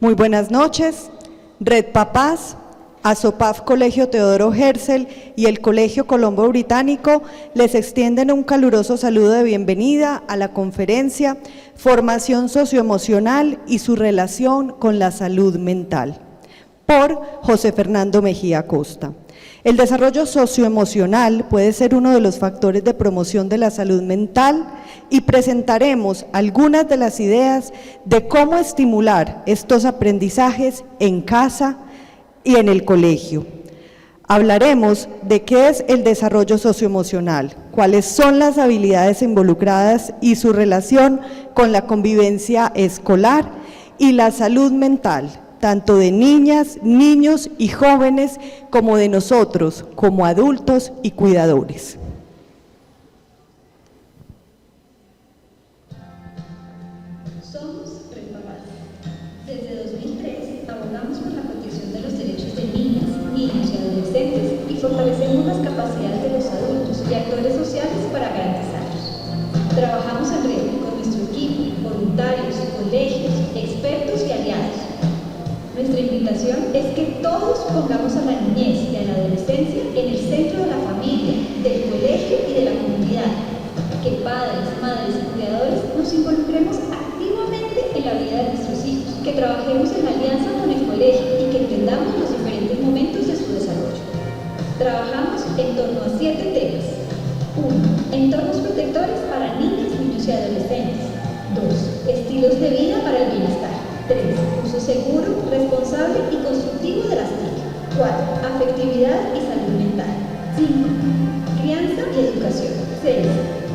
Muy buenas noches. Red Papás, ASOPAF Colegio Teodoro Herzl y el Colegio Colombo Británico les extienden un caluroso saludo de bienvenida a la conferencia Formación Socioemocional y su relación con la salud mental, por José Fernando Mejía Costa. El desarrollo socioemocional puede ser uno de los factores de promoción de la salud mental y presentaremos algunas de las ideas de cómo estimular estos aprendizajes en casa y en el colegio. Hablaremos de qué es el desarrollo socioemocional, cuáles son las habilidades involucradas y su relación con la convivencia escolar y la salud mental, tanto de niñas, niños y jóvenes como de nosotros, como adultos y cuidadores. Somos Red Papás. Desde 2003 abogamos por la protección de los derechos de niñas, niños y adolescentes y fortalecemos las capacidades de los adultos y actores sociales para garantizarlos. Trabajamos en red con nuestro equipo, voluntarios, colegios, expertos y aliados. Nuestra invitación es que todos pongamos a la niñez y a la adolescencia en el centro de la familia, del colegio y de la comunidad. Que padres, madres y cuidadores nos involucremos activamente en la vida de nuestros hijos, que trabajemos en alianza con el colegio y que entendamos los diferentes momentos de su desarrollo. Trabajamos en torno a 7 temas. 1. Entornos protectores para niñas, niños y adolescentes. 2. Estilos de vida para el bienestar. 3. Uso seguro, responsable y constructivo de las TIC. 4. Afectividad y salud mental. 5. Crianza y educación. 6.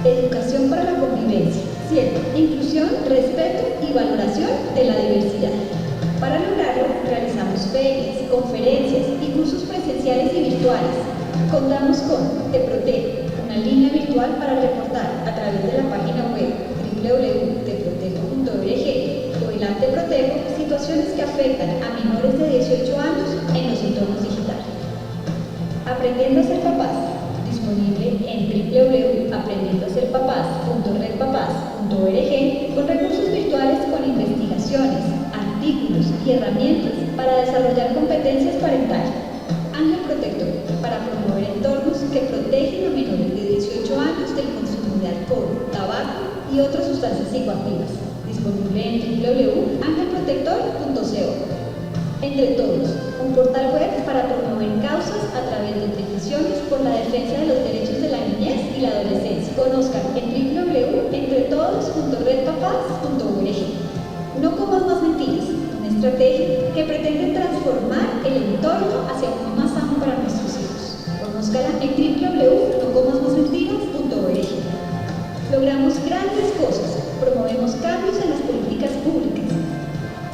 Educación para la convivencia. 7. Inclusión, respeto y valoración de la diversidad. Para lograrlo, realizamos ferias, conferencias y cursos presenciales y virtuales. Contamos con Te Protejo, una línea virtual para reportar a través de la página web www.teprotejo.org o el app Te Protejo situaciones que afectan a menores de 18 años en los entornos digitales. Aprendiendo a ser papás, disponible en www.aprendiendoaserpapás.redpapás.org con recursos virtuales con investigaciones, artículos y herramientas para desarrollar competencias parentales. Ángel Protector, para promover entornos que protegen a menores de 18 años del consumo de alcohol, tabaco y otras sustancias psicoactivas. Disponible en www.angelprotector.co. Entre Todos, un portal web para promover causas a través de peticiones por la defensa de los derechos de la niñez y la adolescencia. Conozcan en www.entretodos.redpapás.org. No comas más mentiras, una estrategia que pretende transformar el entorno hacia uno más sano para nuestros hijos. Conózcala en www.nocomasmasmentiras.org. Logramos grandes cosas, promovemos cambios en las políticas públicas,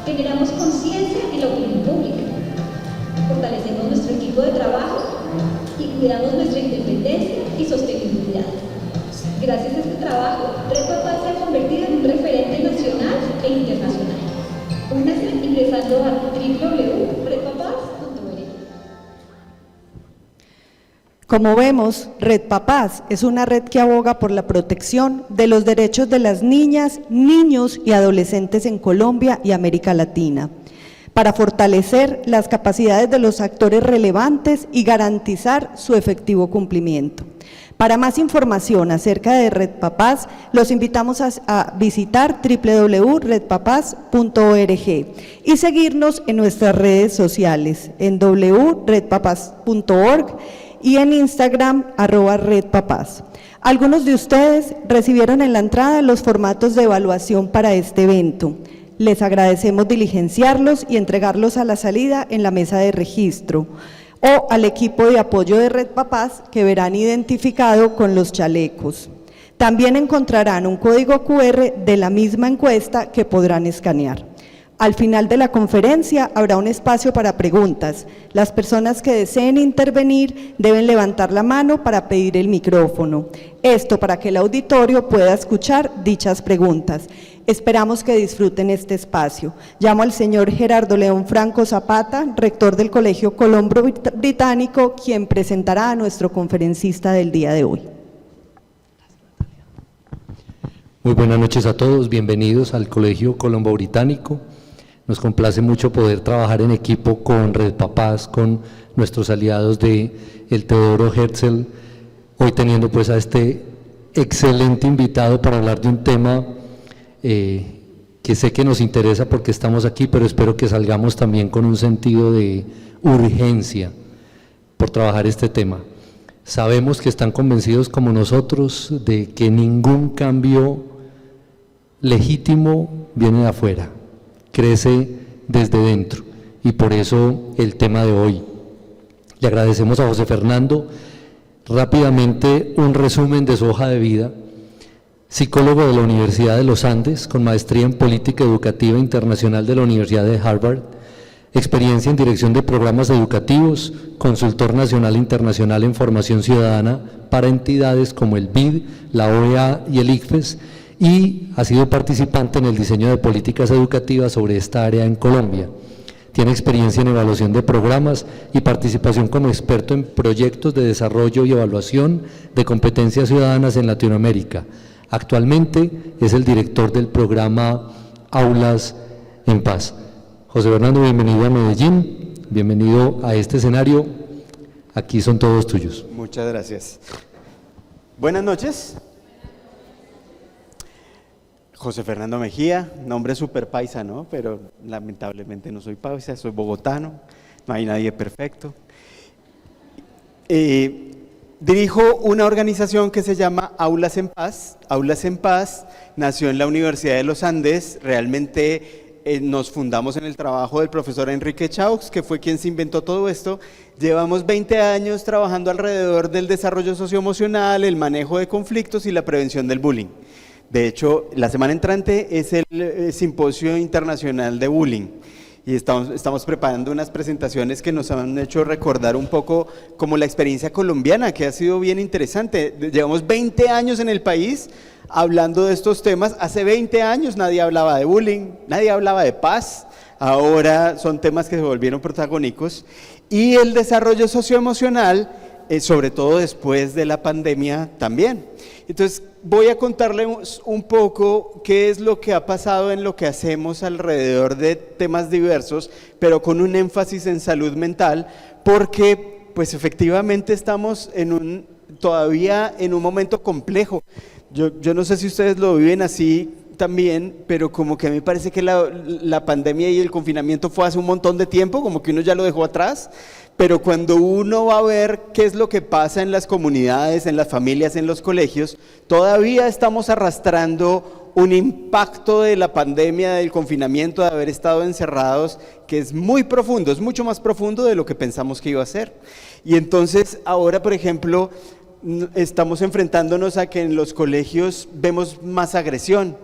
generamos conciencia en la opinión pública, fortalecemos nuestro equipo de trabajo y cuidamos nuestra independencia y sostenibilidad. Gracias a este trabajo, Red Papás se ha convertido en un referente nacional e internacional. Únanse ingresando a www.redpapás.org. Como vemos, Red Papás es una red que aboga por la protección de los derechos de las niñas, niños y adolescentes en Colombia y América Latina, para fortalecer las capacidades de los actores relevantes y garantizar su efectivo cumplimiento. Para más información acerca de Red Papás, los invitamos a visitar www.redpapás.org y seguirnos en nuestras redes sociales, en www.redpapás.org y en Instagram, @redpapás. Algunos de ustedes recibieron en la entrada los formatos de evaluación para este evento. Les agradecemos diligenciarlos y entregarlos a la salida en la mesa de registro o al equipo de apoyo de Red Papás que verán identificado con los chalecos. También encontrarán un código QR de la misma encuesta que podrán escanear. Al final de la conferencia habrá un espacio para preguntas. Las personas que deseen intervenir deben levantar la mano para pedir el micrófono. Esto para que el auditorio pueda escuchar dichas preguntas. Esperamos que disfruten este espacio. Llamo al señor Gerardo León Franco Zapata, rector del Colegio Colombo Británico, quien presentará a nuestro conferencista del día de hoy. Muy buenas noches a todos, bienvenidos al Colegio Colombo Británico. Nos complace mucho poder trabajar en equipo con Red Papás, con nuestros aliados de el Teodoro Herzl, hoy teniendo pues a este excelente invitado para hablar de un tema que sé que nos interesa porque estamos aquí, pero espero que salgamos también con un sentido de urgencia por trabajar este tema. Sabemos que están convencidos como nosotros de que ningún cambio legítimo viene de afuera, crece desde dentro, y por eso el tema de hoy. Le agradecemos a José Fernando. Rápidamente un resumen de su hoja de vida: psicólogo de la Universidad de los Andes, con maestría en Política Educativa Internacional de la Universidad de Harvard, experiencia en dirección de programas educativos, consultor nacional e internacional en formación ciudadana para entidades como el BID, la OEA y el ICFES, y ha sido participante en el diseño de políticas educativas sobre esta área en Colombia. Tiene experiencia en evaluación de programas y participación como experto en proyectos de desarrollo y evaluación de competencias ciudadanas en Latinoamérica. Actualmente es el director del programa Aulas en Paz. José Fernando, bienvenido a Medellín, bienvenido a este escenario, aquí son todos tuyos. Muchas gracias. Buenas noches. José Fernando Mejía, nombre súper paisa, ¿no? Pero lamentablemente no soy paisa, soy bogotano, no hay nadie perfecto. Dirijo una organización que se llama Aulas en Paz. Aulas en Paz nació en la Universidad de los Andes. Realmente nos fundamos en el trabajo del profesor Enrique Chaux, que fue quien se inventó todo esto. Llevamos 20 años trabajando alrededor del desarrollo socioemocional, el manejo de conflictos y la prevención del bullying. De hecho, la semana entrante es el Simposio Internacional de Bullying y estamos preparando unas presentaciones que nos han hecho recordar un poco como la experiencia colombiana, que ha sido bien interesante. Llevamos 20 años en el país hablando de estos temas. Hace 20 años nadie hablaba de bullying, nadie hablaba de paz. Ahora son temas que se volvieron protagónicos. Y el desarrollo socioemocional, sobre todo después de la pandemia también. Entonces, voy a contarles un poco qué es lo que ha pasado en lo que hacemos alrededor de temas diversos, pero con un énfasis en salud mental, porque pues efectivamente estamos todavía en un momento complejo. Yo no sé si ustedes lo viven así también, pero como que a mí me parece que la pandemia y el confinamiento fue hace un montón de tiempo, como que uno ya lo dejó atrás. Pero cuando uno va a ver qué es lo que pasa en las comunidades, en las familias, en los colegios, todavía estamos arrastrando un impacto de la pandemia, del confinamiento, de haber estado encerrados, que es muy profundo, es mucho más profundo de lo que pensamos que iba a ser. Y entonces ahora, por ejemplo, estamos enfrentándonos a que en los colegios vemos más agresión.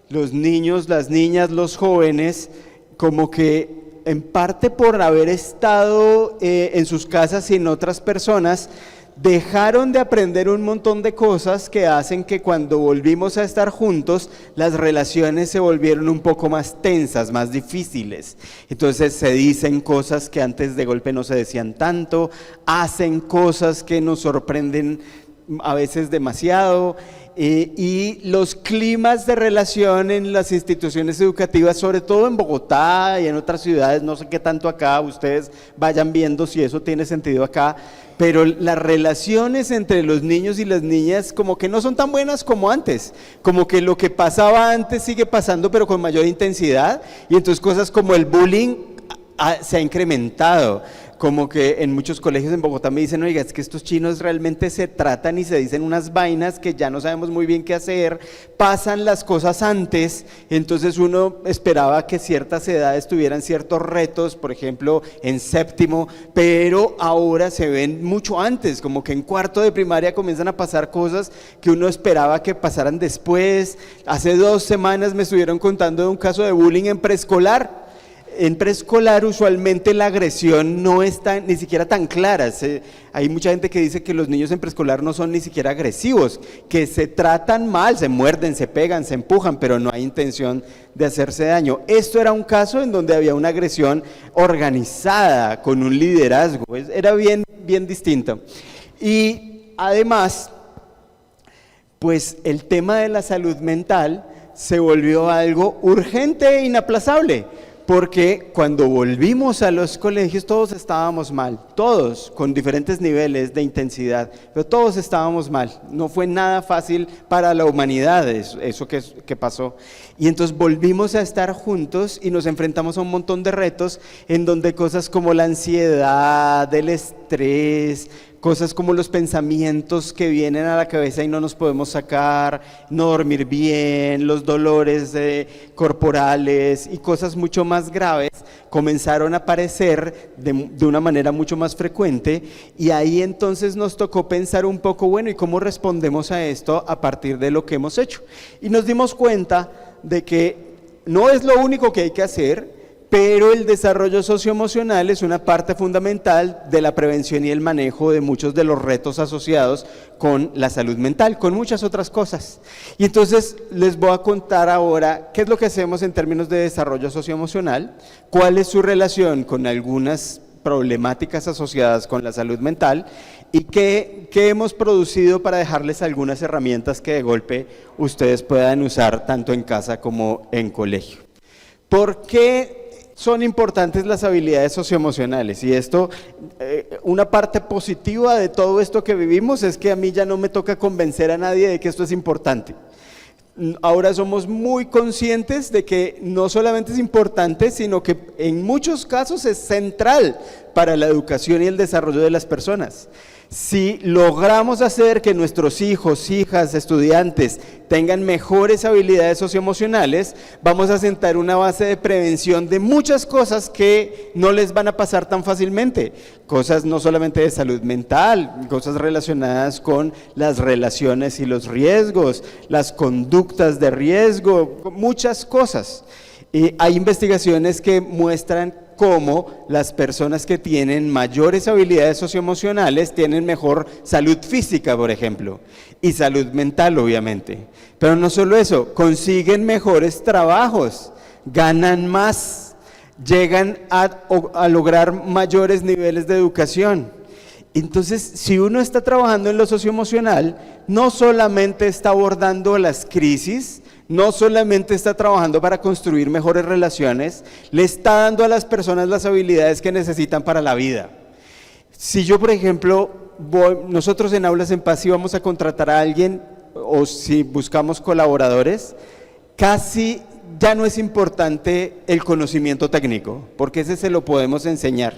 Los niños, las niñas, los jóvenes, como que en parte por haber estado en sus casas y en otras personas, dejaron de aprender un montón de cosas que hacen que cuando volvimos a estar juntos, las relaciones se volvieron un poco más tensas, más difíciles. Entonces se dicen cosas que antes de golpe no se decían tanto, hacen cosas que nos sorprenden a veces demasiado. Y los climas de relación en las instituciones educativas, sobre todo en Bogotá y en otras ciudades, no sé qué tanto acá, ustedes vayan viendo si eso tiene sentido acá, pero las relaciones entre los niños y las niñas como que no son tan buenas como antes, como que lo que pasaba antes sigue pasando pero con mayor intensidad, y entonces cosas como el bullying se ha incrementado. Como que en muchos colegios en Bogotá me dicen, oiga, es que estos chinos realmente se tratan y se dicen unas vainas que ya no sabemos muy bien qué hacer, pasan las cosas antes, entonces uno esperaba que ciertas edades tuvieran ciertos retos, por ejemplo en séptimo, pero ahora se ven mucho antes, como que en cuarto de primaria comienzan a pasar cosas que uno esperaba que pasaran después. Hace 2 semanas me estuvieron contando de un caso de bullying en preescolar. En preescolar usualmente la agresión no está ni siquiera tan clara. Hay mucha gente que dice que los niños en preescolar no son ni siquiera agresivos, que se tratan mal, se muerden, se pegan, se empujan, pero no hay intención de hacerse daño. Esto era un caso en donde había una agresión organizada, con un liderazgo, era bien distinto. Y además, pues el tema de la salud mental se volvió algo urgente e inaplazable, porque cuando volvimos a los colegios todos estábamos mal, todos con diferentes niveles de intensidad, pero todos estábamos mal. No fue nada fácil para la humanidad eso que pasó. Y entonces volvimos a estar juntos y nos enfrentamos a un montón de retos en donde cosas como la ansiedad, el estrés, cosas como los pensamientos que vienen a la cabeza y no nos podemos sacar, no dormir bien, los dolores corporales y cosas mucho más graves comenzaron a aparecer de una manera mucho más frecuente, y ahí entonces nos tocó pensar un poco, bueno, ¿y cómo respondemos a esto a partir de lo que hemos hecho? Y nos dimos cuenta de que no es lo único que hay que hacer, pero el desarrollo socioemocional es una parte fundamental de la prevención y el manejo de muchos de los retos asociados con la salud mental, con muchas otras cosas. Y entonces les voy a contar ahora qué es lo que hacemos en términos de desarrollo socioemocional, cuál es su relación con algunas problemáticas asociadas con la salud mental y qué hemos producido para dejarles algunas herramientas que de golpe ustedes puedan usar tanto en casa como en colegio. ¿Por qué son importantes las habilidades socioemocionales? Y esto, una parte positiva de todo esto que vivimos es que a mí ya no me toca convencer a nadie de que esto es importante. Ahora somos muy conscientes de que no solamente es importante, sino que en muchos casos es central para la educación y el desarrollo de las personas. Si logramos hacer que nuestros hijos, hijas, estudiantes tengan mejores habilidades socioemocionales, vamos a sentar una base de prevención de muchas cosas que no les van a pasar tan fácilmente. Cosas no solamente de salud mental, cosas relacionadas con las relaciones y los riesgos, las conductas de riesgo, muchas cosas. Y hay investigaciones que muestran cómo las personas que tienen mayores habilidades socioemocionales tienen mejor salud física, por ejemplo, y salud mental, obviamente. Pero no solo eso, consiguen mejores trabajos, ganan más, llegan a lograr mayores niveles de educación. Entonces, si uno está trabajando en lo socioemocional, no solamente está abordando las crisis, no solamente está trabajando para construir mejores relaciones, le está dando a las personas las habilidades que necesitan para la vida. Si yo, por ejemplo, nosotros en Aulas en Paz, si vamos a contratar a alguien o si buscamos colaboradores, casi ya no es importante el conocimiento técnico, porque ese se lo podemos enseñar.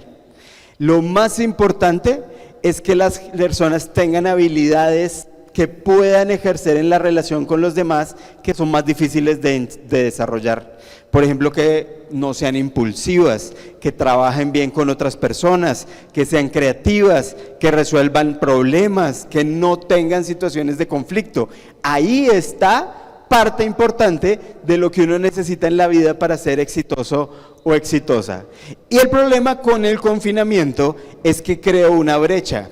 Lo más importante es que las personas tengan habilidades que puedan ejercer en la relación con los demás, que son más difíciles de desarrollar. Por ejemplo, que no sean impulsivas, que trabajen bien con otras personas, que sean creativas, que resuelvan problemas, que no tengan situaciones de conflicto. Ahí está parte importante de lo que uno necesita en la vida para ser exitoso o exitosa. Y el problema con el confinamiento es que creó una brecha.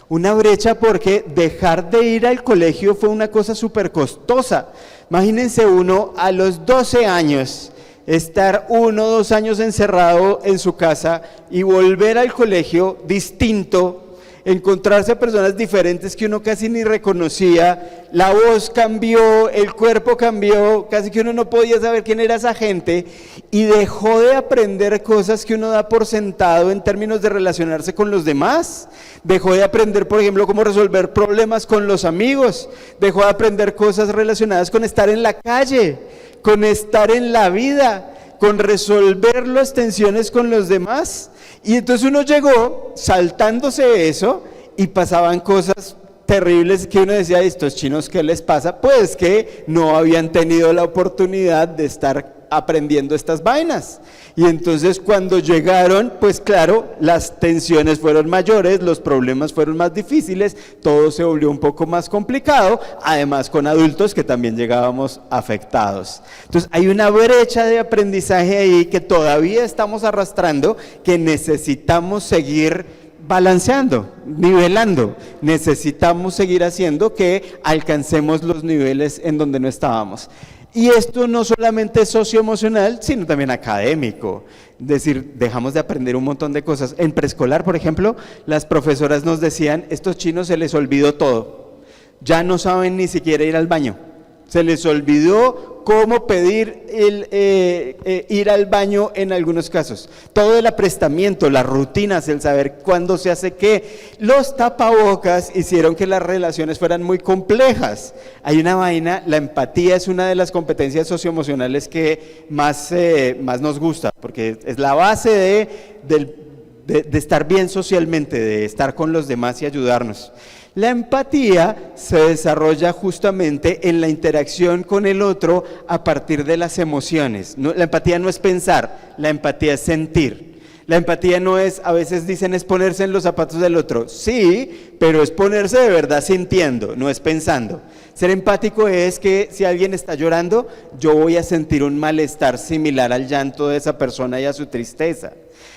Una brecha porque dejar de ir al colegio fue una cosa súper costosa. Imagínense uno a los 12 años, estar 1 o 2 años encerrado en su casa y volver al colegio distinto, encontrarse a personas diferentes que uno casi ni reconocía, la voz cambió, el cuerpo cambió, casi que uno no podía saber quién era esa gente, y dejó de aprender cosas que uno da por sentado en términos de relacionarse con los demás. Dejó de aprender, por ejemplo, cómo resolver problemas con los amigos, dejó de aprender cosas relacionadas con estar en la calle, con estar en la vida, con resolver las tensiones con los demás. Y entonces uno llegó saltándose eso y pasaban cosas terribles que uno decía, ¿estos chinos qué les pasa? Pues que no habían tenido la oportunidad de estar aprendiendo estas vainas. Y entonces cuando llegaron, pues claro, las tensiones fueron mayores, los problemas fueron más difíciles, todo se volvió un poco más complicado, además con adultos que también llegábamos afectados. Entonces hay una brecha de aprendizaje ahí que todavía estamos arrastrando, que necesitamos seguir balanceando, nivelando. Necesitamos seguir haciendo que alcancemos los niveles en donde no estábamos. Y esto no solamente es socioemocional, sino también académico. Es decir, dejamos de aprender un montón de cosas. En preescolar, por ejemplo, las profesoras nos decían, estos chinos se les olvidó todo. Ya no saben ni siquiera ir al baño. Se les olvidó cómo pedir ir al baño en algunos casos. Todo el aprestamiento, las rutinas, el saber cuándo se hace qué. Los tapabocas hicieron que las relaciones fueran muy complejas. Hay una vaina, la empatía es una de las competencias socioemocionales que más nos gusta, porque es la base de estar bien socialmente, de estar con los demás y ayudarnos. La empatía se desarrolla justamente en la interacción con el otro a partir de las emociones. La empatía no es pensar, la empatía es sentir. La empatía no es, a veces dicen, es ponerse en los zapatos del otro. Sí, pero es ponerse de verdad sintiendo, no es pensando. Ser empático es que si alguien está llorando, yo voy a sentir un malestar similar al llanto de esa persona y a su tristeza.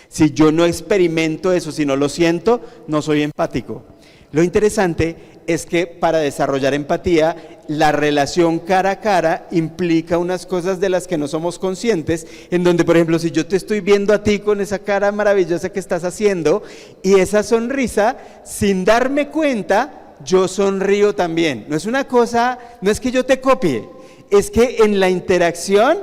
Si yo no experimento eso, si no lo siento, no soy empático. Lo interesante es que para desarrollar empatía, la relación cara a cara implica unas cosas de las que no somos conscientes, en donde, por ejemplo, si yo te estoy viendo a ti con esa cara maravillosa que estás haciendo y esa sonrisa, sin darme cuenta, yo sonrío también. No es una cosa, no es que yo te copie, es que en la interacción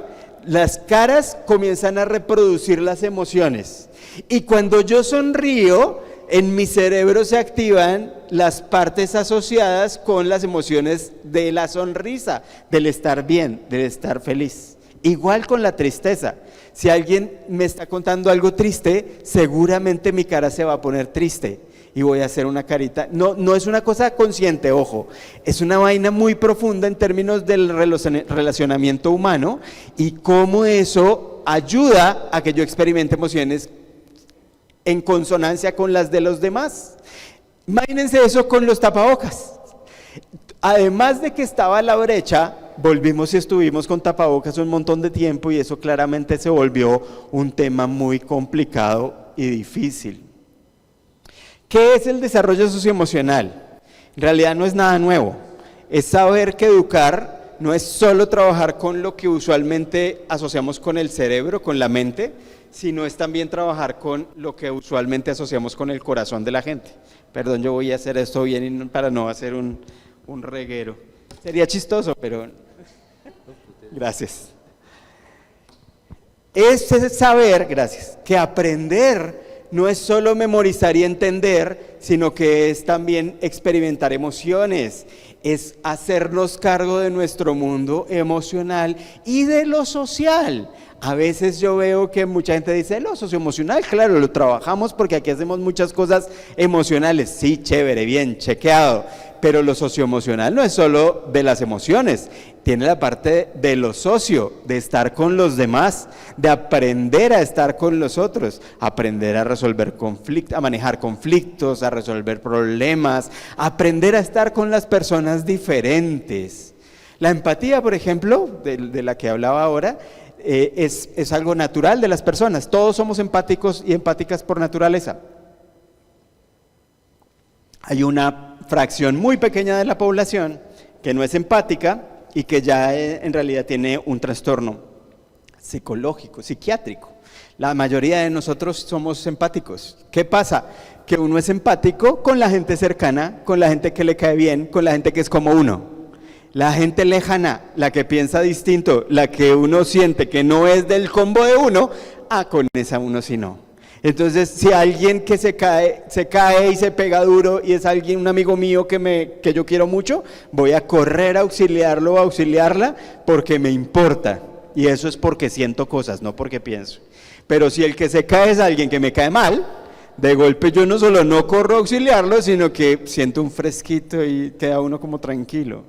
las caras comienzan a reproducir las emociones. Y cuando yo sonrío, en mi cerebro se activan las partes asociadas con las emociones de la sonrisa, del estar bien, del estar feliz. Igual con la tristeza. Si alguien me está contando algo triste, seguramente mi cara se va a poner triste y voy a hacer una carita. No es una cosa consciente, ojo, es una vaina muy profunda en términos del relacionamiento humano y cómo eso ayuda a que yo experimente emociones en consonancia con las de los demás. Imagínense eso con los tapabocas. Además de que estaba la brecha, volvimos y estuvimos con tapabocas un montón de tiempo y eso claramente se volvió un tema muy complicado y difícil. ¿Qué es el desarrollo socioemocional? En realidad no es nada nuevo. Es saber que educar no es solo trabajar con lo que usualmente asociamos con el cerebro, con la mente, sino es también trabajar con lo que usualmente asociamos con el corazón de la gente. Perdón, yo voy a hacer esto bien para no hacer un reguero. Sería chistoso, pero gracias. Es saber, gracias, que aprender no es solo memorizar y entender, sino que es también experimentar emociones, es hacernos cargo de nuestro mundo emocional y de lo social. A veces yo veo que mucha gente dice, lo socioemocional, claro, lo trabajamos porque aquí hacemos muchas cosas emocionales. Sí, chévere, bien, chequeado. Pero lo socioemocional no es solo de las emociones, tiene la parte de lo socio, de estar con los demás, de aprender a estar con los otros, aprender a resolver conflictos, a manejar conflictos, a resolver problemas, aprender a estar con las personas diferentes. La empatía, por ejemplo, de la que hablaba ahora, es algo natural de las personas. Todos somos empáticos y empáticas por naturaleza. Hay una fracción muy pequeña de la población que no es empática y que ya en realidad tiene un trastorno psicológico, psiquiátrico. La mayoría de nosotros somos empáticos. ¿Qué pasa? Que uno es empático con la gente cercana, con la gente que le cae bien, con la gente que es como uno. La gente lejana, la que piensa distinto, la que uno siente que no es del combo de uno, con esa uno sí no. Entonces, si alguien que se cae y se pega duro y es un amigo mío que yo quiero mucho, voy a correr a auxiliarlo o a auxiliarla porque me importa. Y eso es porque siento cosas, no porque pienso. Pero si el que se cae es alguien que me cae mal, de golpe yo no solo no corro a auxiliarlo, sino que siento un fresquito y queda uno como tranquilo.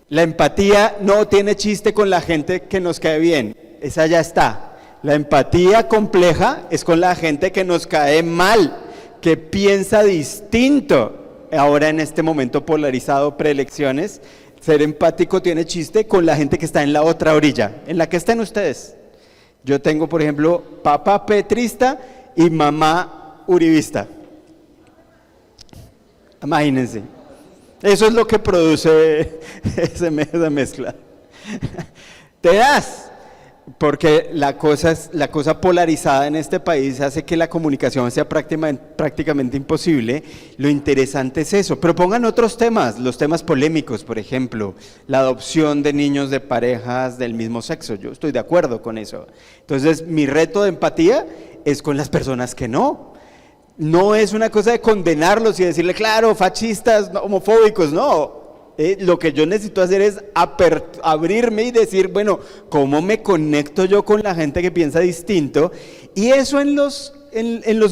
La empatía no tiene chiste con la gente que nos cae bien, esa ya está. La empatía compleja es con la gente que nos cae mal, que piensa distinto. Ahora en este momento polarizado, preelecciones, ser empático tiene chiste con la gente que está en la otra orilla, en la que estén ustedes. Yo tengo, por ejemplo, papá petrista y mamá uribista. Imagínense. Eso es lo que produce esa mezcla. Te das. porque la cosa polarizada en este país hace que la comunicación sea prácticamente imposible. Lo interesante es eso, pero pongan otros temas, los temas polémicos, por ejemplo, la adopción de niños de parejas del mismo sexo. Yo estoy de acuerdo con eso. Entonces, mi reto de empatía es con las personas que no. No es una cosa de condenarlos y decirle, claro, fascistas, homofóbicos, no. Lo que yo necesito hacer es abrirme y decir, bueno, ¿cómo me conecto yo con la gente que piensa distinto? Y eso en los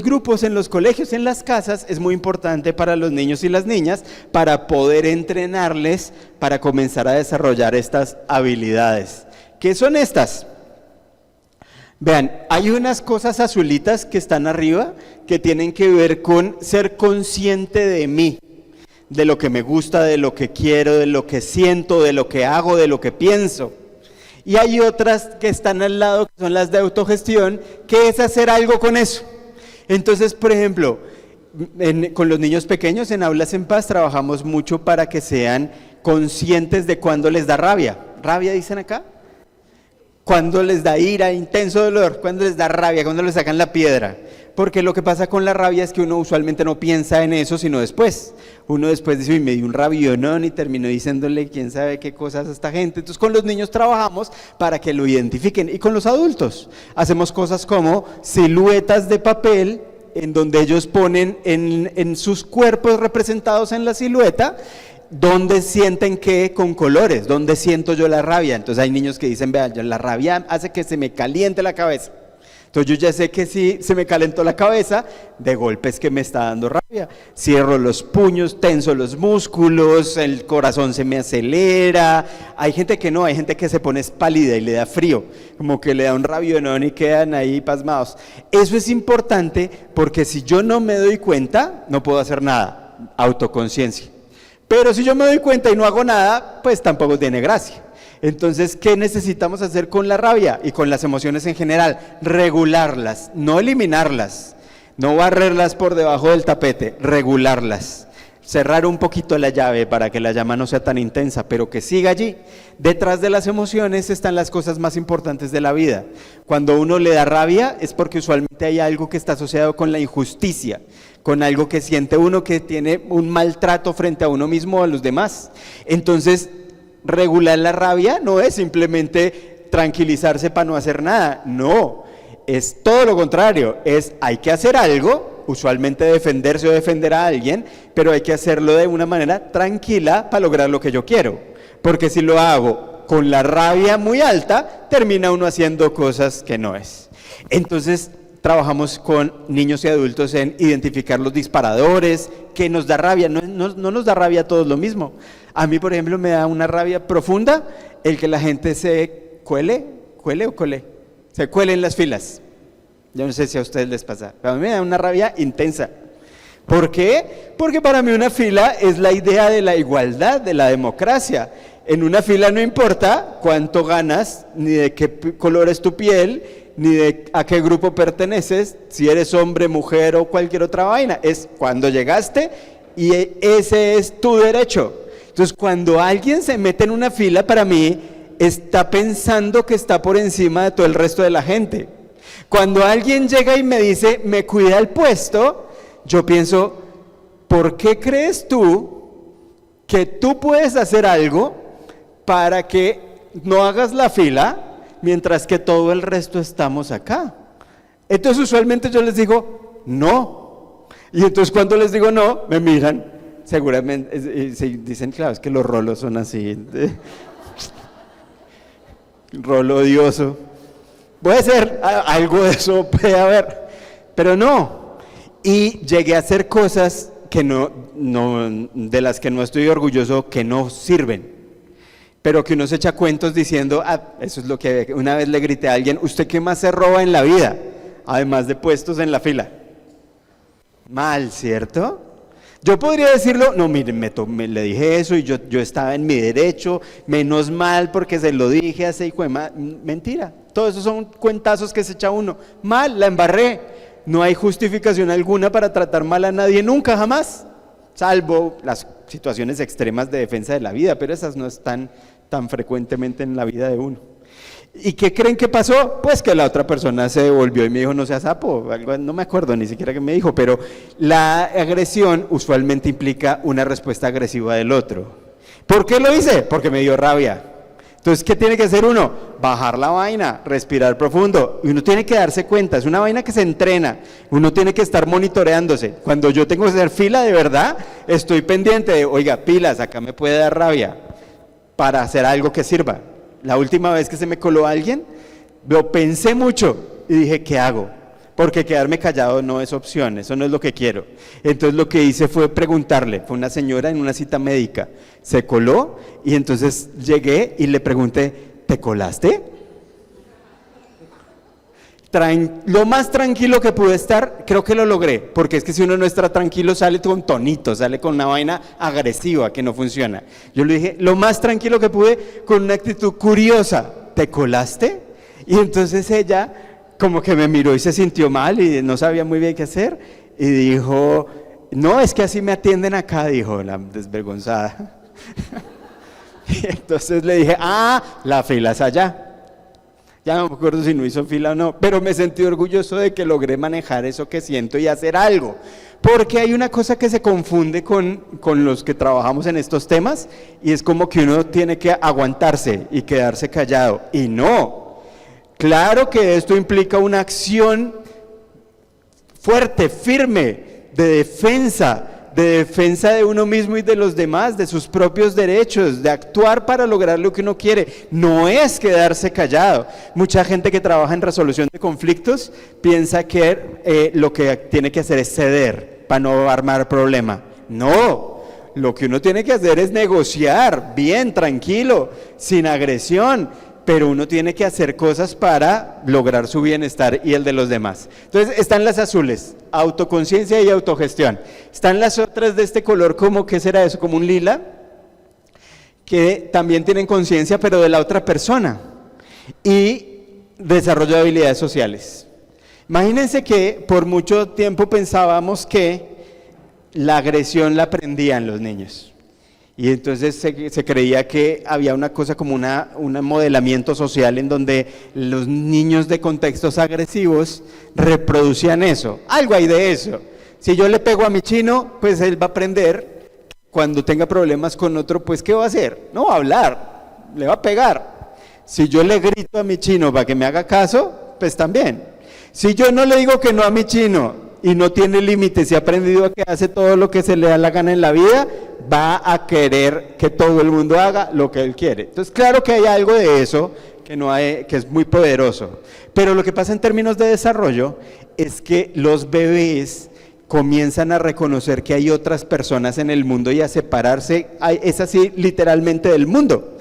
grupos, en los colegios, en las casas, es muy importante para los niños y las niñas, para poder entrenarles, para comenzar a desarrollar estas habilidades. ¿Qué son estas? Vean, hay unas cosas azulitas que están arriba que tienen que ver con ser consciente de mí, de lo que me gusta, de lo que quiero, de lo que siento, de lo que hago, de lo que pienso. Y hay otras que están al lado, que son las de autogestión, que es hacer algo con eso. Entonces, por ejemplo, con los niños pequeños en Aulas en Paz trabajamos mucho para que sean conscientes de cuándo les da rabia. ¿Rabia dicen acá? Cuando les da ira, intenso dolor, cuando les da rabia, cuando les sacan la piedra. Porque lo que pasa con la rabia es que uno usualmente no piensa en eso, sino después. Uno después dice, uy, me dio un rabionón y terminó diciéndole quién sabe qué cosas a esta gente. Entonces con los niños trabajamos para que lo identifiquen. Y con los adultos hacemos cosas como siluetas de papel, en donde ellos ponen en sus cuerpos representados en la silueta, ¿dónde sienten qué? Con colores, ¿dónde siento yo la rabia? Entonces hay niños que dicen, vean, la rabia hace que se me caliente la cabeza. Entonces yo ya sé que si se me calentó la cabeza, de golpe es que me está dando rabia. Cierro los puños, tenso los músculos, el corazón se me acelera. Hay gente que no, hay gente que se pone pálida y le da frío, como que le da un rabionón y quedan ahí pasmados. Eso es importante porque si yo no me doy cuenta, no puedo hacer nada, autoconciencia. Pero si yo me doy cuenta y no hago nada, pues tampoco tiene gracia. Entonces, ¿qué necesitamos hacer con la rabia y con las emociones en general? Regularlas, no eliminarlas, no barrerlas por debajo del tapete, regularlas. Cerrar un poquito la llave para que la llama no sea tan intensa, pero que siga allí. Detrás de las emociones están las cosas más importantes de la vida. Cuando uno le da rabia es porque usualmente hay algo que está asociado con la injusticia, con algo que siente uno que tiene un maltrato frente a uno mismo o a los demás. Entonces, regular la rabia no es simplemente tranquilizarse para no hacer nada, no, es todo lo contrario, hay que hacer algo, usualmente defenderse o defender a alguien, pero hay que hacerlo de una manera tranquila para lograr lo que yo quiero, porque si lo hago con la rabia muy alta, termina uno haciendo cosas que no es. Entonces, trabajamos con niños y adultos en identificar los disparadores, que nos da rabia, no nos da rabia a todos lo mismo. A mí, por ejemplo, me da una rabia profunda el que la gente se cuele en las filas. Yo no sé si a ustedes les pasa, pero a mí me da una rabia intensa. ¿Por qué? Porque para mí una fila es la idea de la igualdad, de la democracia. En una fila no importa cuánto ganas, ni de qué color es tu piel, ni de a qué grupo perteneces, si eres hombre, mujer o cualquier otra vaina. Es cuando llegaste y ese es tu derecho. Entonces, cuando alguien se mete en una fila, para mí, está pensando que está por encima de todo el resto de la gente. Cuando alguien llega y me dice, me cuida el puesto, yo pienso, ¿por qué crees tú que tú puedes hacer algo para que no hagas la fila mientras que todo el resto estamos acá? Entonces, usualmente yo les digo, no. Y entonces cuando les digo no, me miran. Seguramente, dicen, claro, es que los rolos son así, rolo odioso. Puede ser, algo de eso puede haber, pero no. Y llegué a hacer cosas que de las que no estoy orgulloso, que no sirven, pero que uno se echa cuentos diciendo, eso es lo que una vez le grité a alguien, ¿usted qué más se roba en la vida? Además de puestos en la fila. Mal, ¿cierto? Yo podría decirlo, no, miren, le dije eso y yo estaba en mi derecho, menos mal porque se lo dije hace hijo de mentira. Todos esos son cuentazos que se echa uno. Mal, la embarré. No hay justificación alguna para tratar mal a nadie nunca, jamás. Salvo las situaciones extremas de defensa de la vida, pero esas no están tan frecuentemente en la vida de uno. ¿Y qué creen que pasó? Pues que la otra persona se devolvió y me dijo, no seas sapo, algo, no me acuerdo ni siquiera qué me dijo, pero la agresión usualmente implica una respuesta agresiva del otro. ¿Por qué lo hice? Porque me dio rabia. Entonces, ¿qué tiene que hacer uno? Bajar la vaina, respirar profundo. Y uno tiene que darse cuenta, es una vaina que se entrena. Uno tiene que estar monitoreándose. Cuando yo tengo que hacer fila de verdad, estoy pendiente de, oiga, pilas, acá me puede dar rabia para hacer algo que sirva. La última vez que se me coló alguien, lo pensé mucho y dije, ¿qué hago? Porque quedarme callado no es opción, eso no es lo que quiero. Entonces lo que hice fue preguntarle, fue una señora en una cita médica, se coló y entonces llegué y le pregunté, ¿te colaste? Lo más tranquilo que pude estar, creo que lo logré, porque es que si uno no está tranquilo sale con tonito, sale con una vaina agresiva que no funciona. Yo le dije, lo más tranquilo que pude, con una actitud curiosa, ¿te colaste? Y entonces ella como que me miró y se sintió mal y no sabía muy bien qué hacer, y dijo, no, es que así me atienden acá, dijo la desvergonzada. Y entonces le dije, la fila es allá. Ya no me acuerdo si no hizo fila o no, pero me sentí orgulloso de que logré manejar eso que siento y hacer algo. Porque hay una cosa que se confunde con los que trabajamos en estos temas, y es como que uno tiene que aguantarse y quedarse callado. Y no, claro que esto implica una acción fuerte, firme, de defensa de uno mismo y de los demás, de sus propios derechos, de actuar para lograr lo que uno quiere. No es quedarse callado. Mucha gente que trabaja en resolución de conflictos piensa que lo que tiene que hacer es ceder para no armar problema. No, lo que uno tiene que hacer es negociar bien, tranquilo, sin agresión, pero uno tiene que hacer cosas para lograr su bienestar y el de los demás. Entonces están las azules, autoconciencia y autogestión. Están las otras de este color, como, ¿qué será eso? Como un lila, que también tienen conciencia, pero de la otra persona. Y desarrollo de habilidades sociales. Imagínense que por mucho tiempo pensábamos que la agresión la aprendían los niños. Y entonces se creía que había una cosa como un modelamiento social en donde los niños de contextos agresivos reproducían eso. Algo hay de eso. Si yo le pego a mi chino, pues él va a aprender. Cuando tenga problemas con otro, pues ¿qué va a hacer? No va a hablar, le va a pegar. Si yo le grito a mi chino para que me haga caso, pues también. Si yo no le digo que no a mi chino y no tiene límites y ha aprendido a que hace todo lo que se le da la gana en la vida, va a querer que todo el mundo haga lo que él quiere. Entonces, claro que hay algo de eso que es muy poderoso. Pero lo que pasa en términos de desarrollo es que los bebés comienzan a reconocer que hay otras personas en el mundo y a separarse, es así literalmente del mundo.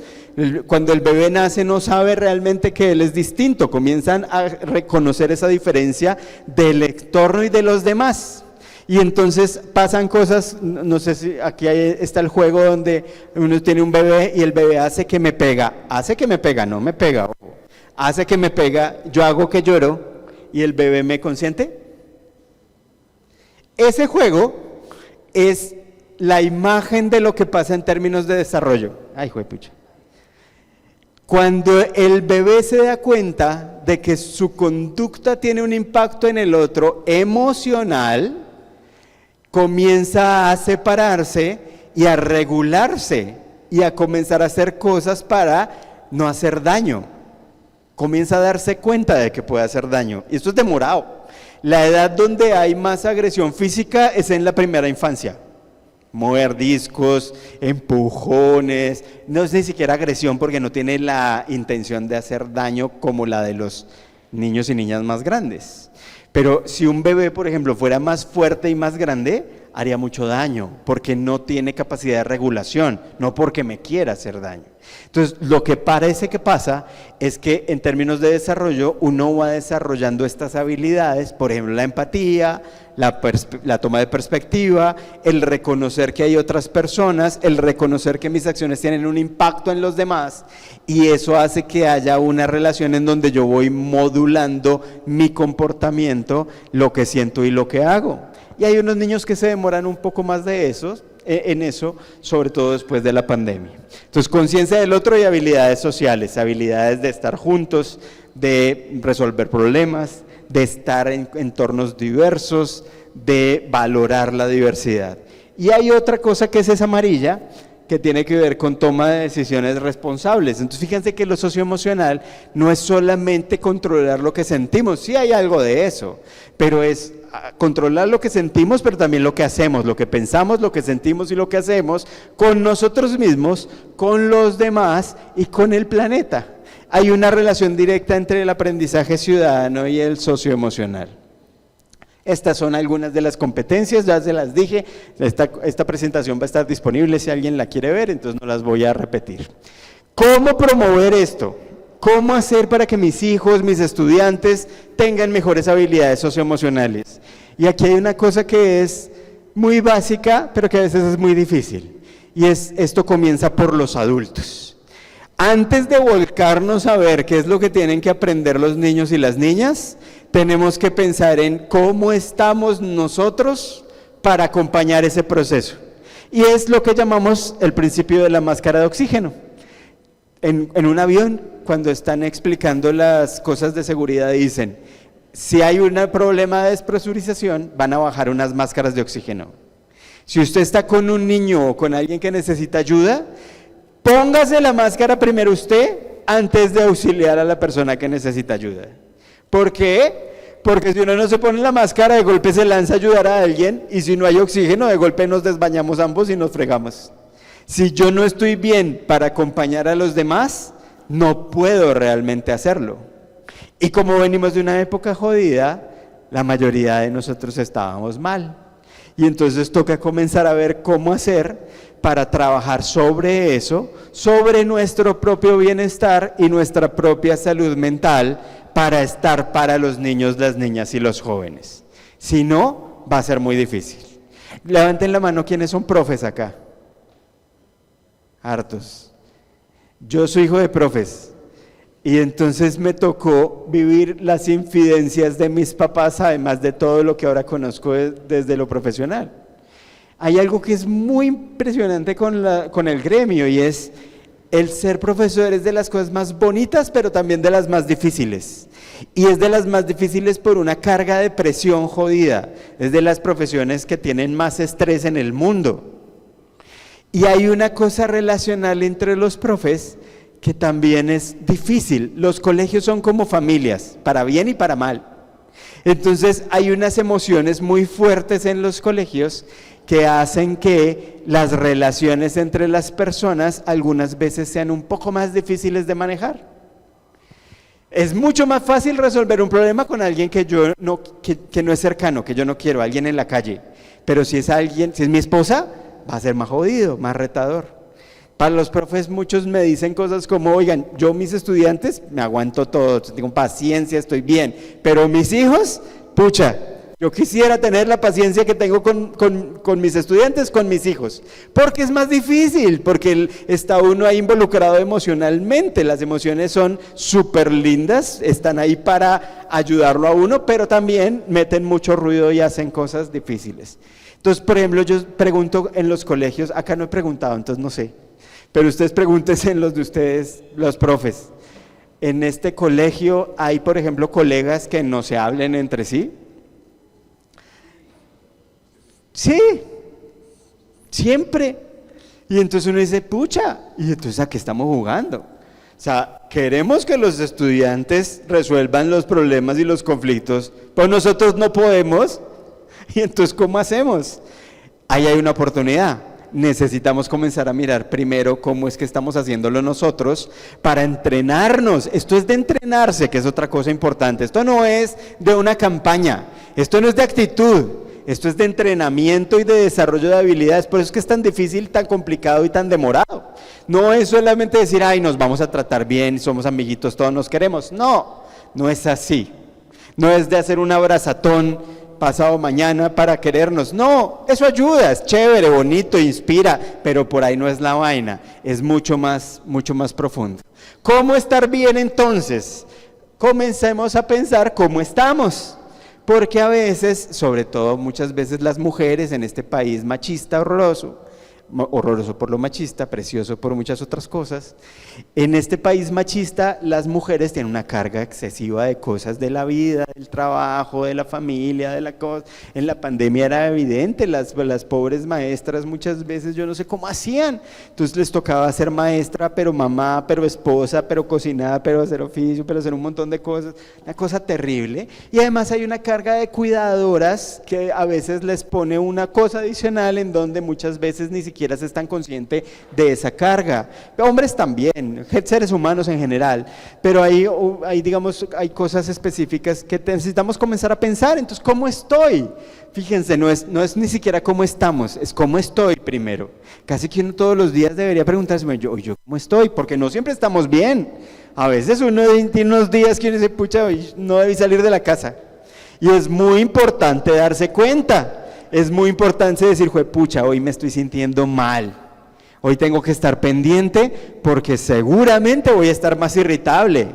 Cuando el bebé nace no sabe realmente que él es distinto, comienzan a reconocer esa diferencia del entorno y de los demás. Y entonces pasan cosas, no sé si aquí está el juego donde uno tiene un bebé y el bebé hace que me pega, no me pega, hace que me pega, yo hago que lloro y el bebé me consiente. Ese juego es la imagen de lo que pasa en términos de desarrollo. Ay, juepucha. Cuando el bebé se da cuenta de que su conducta tiene un impacto en el otro emocional, comienza a separarse y a regularse y a comenzar a hacer cosas para no hacer daño. Comienza a darse cuenta de que puede hacer daño. Y esto es demorado. La edad donde hay más agresión física es en la primera infancia. Mordiscos, empujones, no es ni siquiera agresión porque no tiene la intención de hacer daño como la de los niños y niñas más grandes. Pero si un bebé, por ejemplo, fuera más fuerte y más grande, haría mucho daño porque no tiene capacidad de regulación, no porque me quiera hacer daño. Entonces, lo que parece que pasa es que en términos de desarrollo, uno va desarrollando estas habilidades, por ejemplo, la empatía, la toma de perspectiva, el reconocer que hay otras personas, el reconocer que mis acciones tienen un impacto en los demás, y eso hace que haya una relación en donde yo voy modulando mi comportamiento, lo que siento y lo que hago. Y hay unos niños que se demoran un poco más de esos, en eso, sobre todo después de la pandemia. Entonces, conciencia del otro y habilidades sociales, habilidades de estar juntos, de resolver problemas, de estar en entornos diversos, de valorar la diversidad. Y hay otra cosa que es esa amarilla, que tiene que ver con toma de decisiones responsables. Entonces, fíjense que lo socioemocional no es solamente controlar lo que sentimos, sí hay algo de eso, pero es controlar lo que sentimos, pero también lo que hacemos, lo que pensamos, lo que sentimos y lo que hacemos con nosotros mismos, con los demás y con el planeta. Hay una relación directa entre el aprendizaje ciudadano y el socioemocional. Estas son algunas de las competencias, ya se las dije, esta presentación va a estar disponible si alguien la quiere ver, entonces no las voy a repetir. ¿Cómo promover esto? ¿Cómo hacer para que mis hijos, mis estudiantes tengan mejores habilidades socioemocionales? Y aquí hay una cosa que es muy básica, pero que a veces es muy difícil, y esto comienza por los adultos. Antes de volcarnos a ver qué es lo que tienen que aprender los niños y las niñas, tenemos que pensar en cómo estamos nosotros para acompañar ese proceso. Y es lo que llamamos el principio de la máscara de oxígeno. En un avión, cuando están explicando las cosas de seguridad, dicen, si hay un problema de despresurización, van a bajar unas máscaras de oxígeno. Si usted está con un niño o con alguien que necesita ayuda, póngase la máscara primero usted antes de auxiliar a la persona que necesita ayuda. ¿Por qué? Porque si uno no se pone la máscara, de golpe se lanza a ayudar a alguien, y si no hay oxígeno, de golpe nos desbañamos ambos y nos fregamos. Si yo no estoy bien para acompañar a los demás, no puedo realmente hacerlo. Y como venimos de una época jodida, la mayoría de nosotros estábamos mal. Y entonces toca comenzar a ver cómo hacer para trabajar sobre eso, sobre nuestro propio bienestar y nuestra propia salud mental, para estar para los niños, las niñas y los jóvenes. Si no, va a ser muy difícil. Levanten la mano quienes son profes acá. Hartos. Yo soy hijo de profes y entonces me tocó vivir las infidencias de mis papás, además de todo lo que ahora conozco desde lo profesional. Hay algo que es muy impresionante con el gremio, y es el ser profesor es de las cosas más bonitas, pero también de las más difíciles. Y es de las más difíciles por una carga de presión jodida. Es de las profesiones que tienen más estrés en el mundo. Y hay una cosa relacional entre los profes que también es difícil. Los colegios son como familias, para bien y para mal. Entonces hay unas emociones muy fuertes en los colegios que hacen que las relaciones entre las personas algunas veces sean un poco más difíciles de manejar. Es mucho más fácil resolver un problema con alguien que no es cercano, que yo no quiero, alguien en la calle. Pero si es mi esposa, va a ser más jodido, más retador. Para los profes, muchos me dicen cosas como, oigan, yo mis estudiantes me aguanto todo, tengo paciencia, estoy bien, pero mis hijos, pucha, yo quisiera tener la paciencia que tengo con mis estudiantes, con mis hijos, porque es más difícil, porque está uno ahí involucrado emocionalmente. Las emociones son súper lindas, están ahí para ayudarlo a uno, pero también meten mucho ruido y hacen cosas difíciles. Entonces, por ejemplo, yo pregunto en los colegios, acá no he preguntado, entonces no sé, pero ustedes pregúntense en los de ustedes, los profes. En este colegio hay, por ejemplo, colegas que no se hablen entre sí. Sí, siempre. Y entonces uno dice, pucha, ¿y entonces a qué estamos jugando? O sea, queremos que los estudiantes resuelvan los problemas y los conflictos, pero nosotros no podemos. Y entonces, ¿cómo hacemos? Ahí hay una oportunidad. Necesitamos comenzar a mirar primero cómo es que estamos haciéndolo nosotros para entrenarnos. Esto es de entrenarse, que es otra cosa importante. Esto no es de una campaña, esto no es de actitud. Esto es de entrenamiento y de desarrollo de habilidades, por eso es que es tan difícil, tan complicado y tan demorado. No es solamente decir, ay, nos vamos a tratar bien, somos amiguitos, todos nos queremos. No, no es así. No es de hacer un abrazatón pasado mañana para querernos. No, eso ayuda, es chévere, bonito, inspira, pero por ahí no es la vaina, es mucho más profundo. ¿Cómo estar bien entonces? Comencemos a pensar cómo estamos. Porque a veces, sobre todo muchas veces las mujeres en este país machista, horroroso, horroroso por lo machista, precioso por muchas otras cosas. En este país machista, las mujeres tienen una carga excesiva de cosas de la vida, del trabajo, de la familia, de la cosa. En la pandemia era evidente, las pobres maestras muchas veces yo no sé cómo hacían. Entonces les tocaba ser maestra, pero mamá, pero esposa, pero cocinar, pero hacer oficio, pero hacer un montón de cosas. Una cosa terrible. Y además hay una carga de cuidadoras que a veces les pone una cosa adicional en donde muchas veces ni siquiera se están conscientes de esa carga. Hombres también, seres humanos en general, pero hay digamos, hay cosas específicas que necesitamos comenzar a pensar. Entonces, ¿cómo estoy? Fíjense, no es ni siquiera cómo estamos, es cómo estoy primero. Casi que uno todos los días debería preguntarse, yo ¿cómo estoy? Porque no siempre estamos bien. A veces uno tiene unos días que uno dice, pucha, hoy no debí salir de la casa. Y es muy importante darse cuenta. Es muy importante decir, pucha, hoy me estoy sintiendo mal. Hoy tengo que estar pendiente porque seguramente voy a estar más irritable.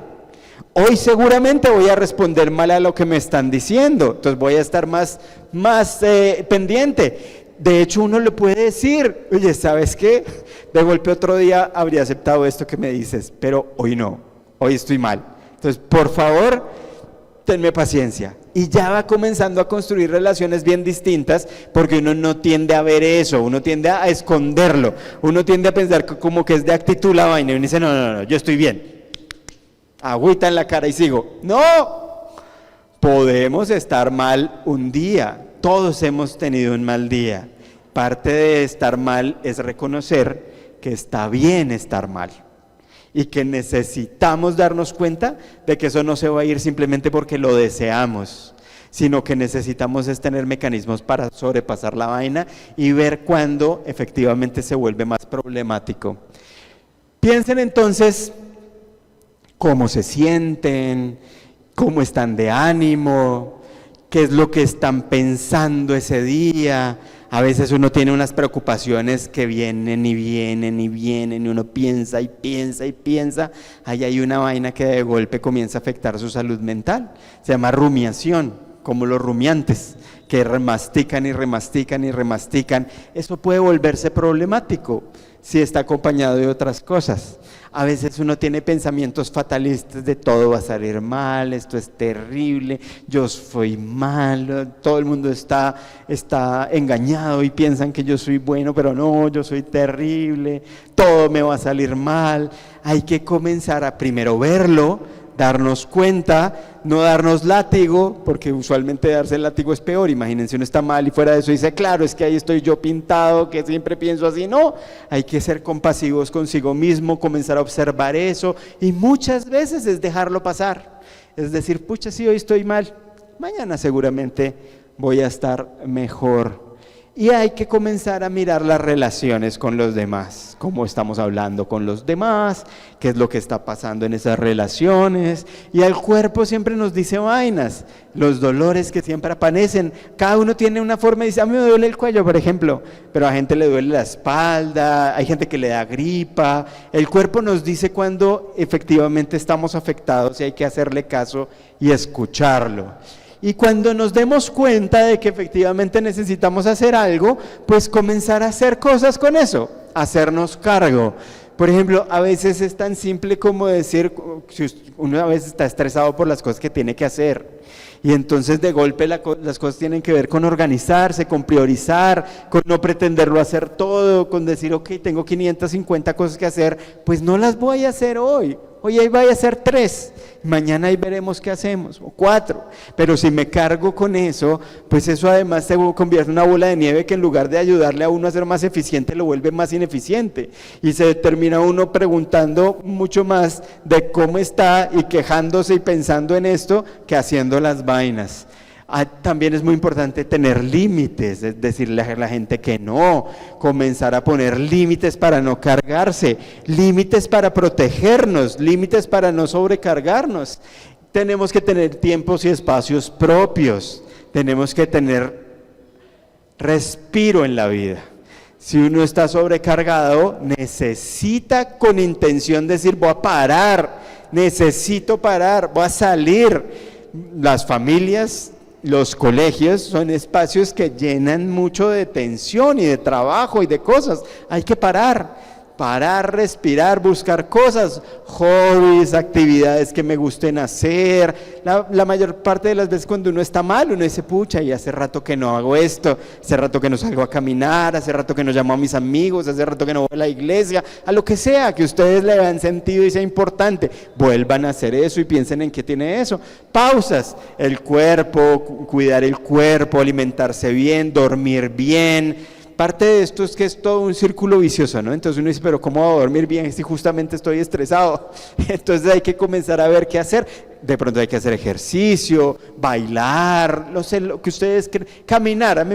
Hoy seguramente voy a responder mal a lo que me están diciendo. Entonces voy a estar más pendiente. De hecho, uno le puede decir, oye, ¿sabes qué? De golpe otro día habría aceptado esto que me dices, pero hoy no, hoy estoy mal. Entonces, por favor, tenme paciencia. Y ya va comenzando a construir relaciones bien distintas, porque uno no tiende a ver eso, uno tiende a esconderlo, uno tiende a pensar como que es de actitud la vaina, y uno dice, no, yo estoy bien, agüita en la cara y sigo. No, podemos estar mal un día, todos hemos tenido un mal día. Parte de estar mal es reconocer que está bien estar mal. Y que necesitamos darnos cuenta de que eso no se va a ir simplemente porque lo deseamos, sino que necesitamos es tener mecanismos para sobrepasar la vaina y ver cuándo efectivamente se vuelve más problemático. Piensen entonces cómo se sienten, cómo están de ánimo, qué es lo que están pensando ese día. A veces uno tiene unas preocupaciones que vienen y vienen y vienen y uno piensa y piensa y piensa. Ahí hay una vaina que de golpe comienza a afectar su salud mental. Se llama rumiación, como los rumiantes, que remastican y remastican y remastican. Eso puede volverse problemático si está acompañado de otras cosas. A veces uno tiene pensamientos fatalistas de todo va a salir mal, esto es terrible, yo soy malo, todo el mundo está engañado y piensan que yo soy bueno, pero no, yo soy terrible, todo me va a salir mal. Hay que comenzar a primero verlo, darnos cuenta, no darnos látigo, porque usualmente darse el látigo es peor. Imagínense, uno está mal y fuera de eso dice, claro, es que ahí estoy yo pintado, que siempre pienso así. No, hay que ser compasivos consigo mismo, comenzar a observar eso, y muchas veces es dejarlo pasar, es decir, pucha, sí, hoy estoy mal, mañana seguramente voy a estar mejor. Y hay que comenzar a mirar las relaciones con los demás, cómo estamos hablando con los demás, qué es lo que está pasando en esas relaciones. Y el cuerpo siempre nos dice vainas, los dolores que siempre aparecen, cada uno tiene una forma y dice, a mí me duele el cuello, por ejemplo, pero a gente le duele la espalda, hay gente que le da gripa. El cuerpo nos dice cuando efectivamente estamos afectados y hay que hacerle caso y escucharlo. Y cuando nos demos cuenta de que efectivamente necesitamos hacer algo, pues comenzar a hacer cosas con eso, hacernos cargo. Por ejemplo, a veces es tan simple como decir, si uno a veces está estresado por las cosas que tiene que hacer, y entonces de golpe las cosas tienen que ver con organizarse, con priorizar, con no pretenderlo hacer todo, con decir, ok, tengo 550 cosas que hacer, pues no las voy a hacer hoy. Hoy ahí voy a hacer 3, mañana ahí veremos qué hacemos, o 4, pero si me cargo con eso, pues eso además se convierte en una bola de nieve que en lugar de ayudarle a uno a ser más eficiente, lo vuelve más ineficiente, y se termina uno preguntando mucho más de cómo está y quejándose y pensando en esto que haciendo las vainas. También es muy importante tener límites, es decirle a la gente que no, comenzar a poner límites para no cargarse, límites para protegernos, límites para no sobrecargarnos. Tenemos que tener tiempos y espacios propios, tenemos que tener respiro en la vida. Si uno está sobrecargado, necesita con intención decir, voy a parar, necesito parar, voy a salir. Las familias los colegios son espacios que llenan mucho de tensión y de trabajo y de cosas. Hay que parar, respirar, buscar cosas, hobbies, actividades que me gusten hacer. La mayor parte de las veces cuando uno está mal, uno dice, pucha, y hace rato que no hago esto, hace rato que no salgo a caminar, hace rato que no llamo a mis amigos, hace rato que no voy a la iglesia, a lo que sea, que ustedes le dan sentido y sea importante, vuelvan a hacer eso y piensen en qué tiene eso. Pausas, el cuerpo, cuidar el cuerpo, alimentarse bien, dormir bien. Parte de esto es que es todo un círculo vicioso, ¿no? Entonces uno dice, pero ¿cómo voy a dormir bien si justamente estoy estresado? Entonces hay que comenzar a ver qué hacer. De pronto hay que hacer ejercicio, bailar, no sé, lo que ustedes quieran. Caminar,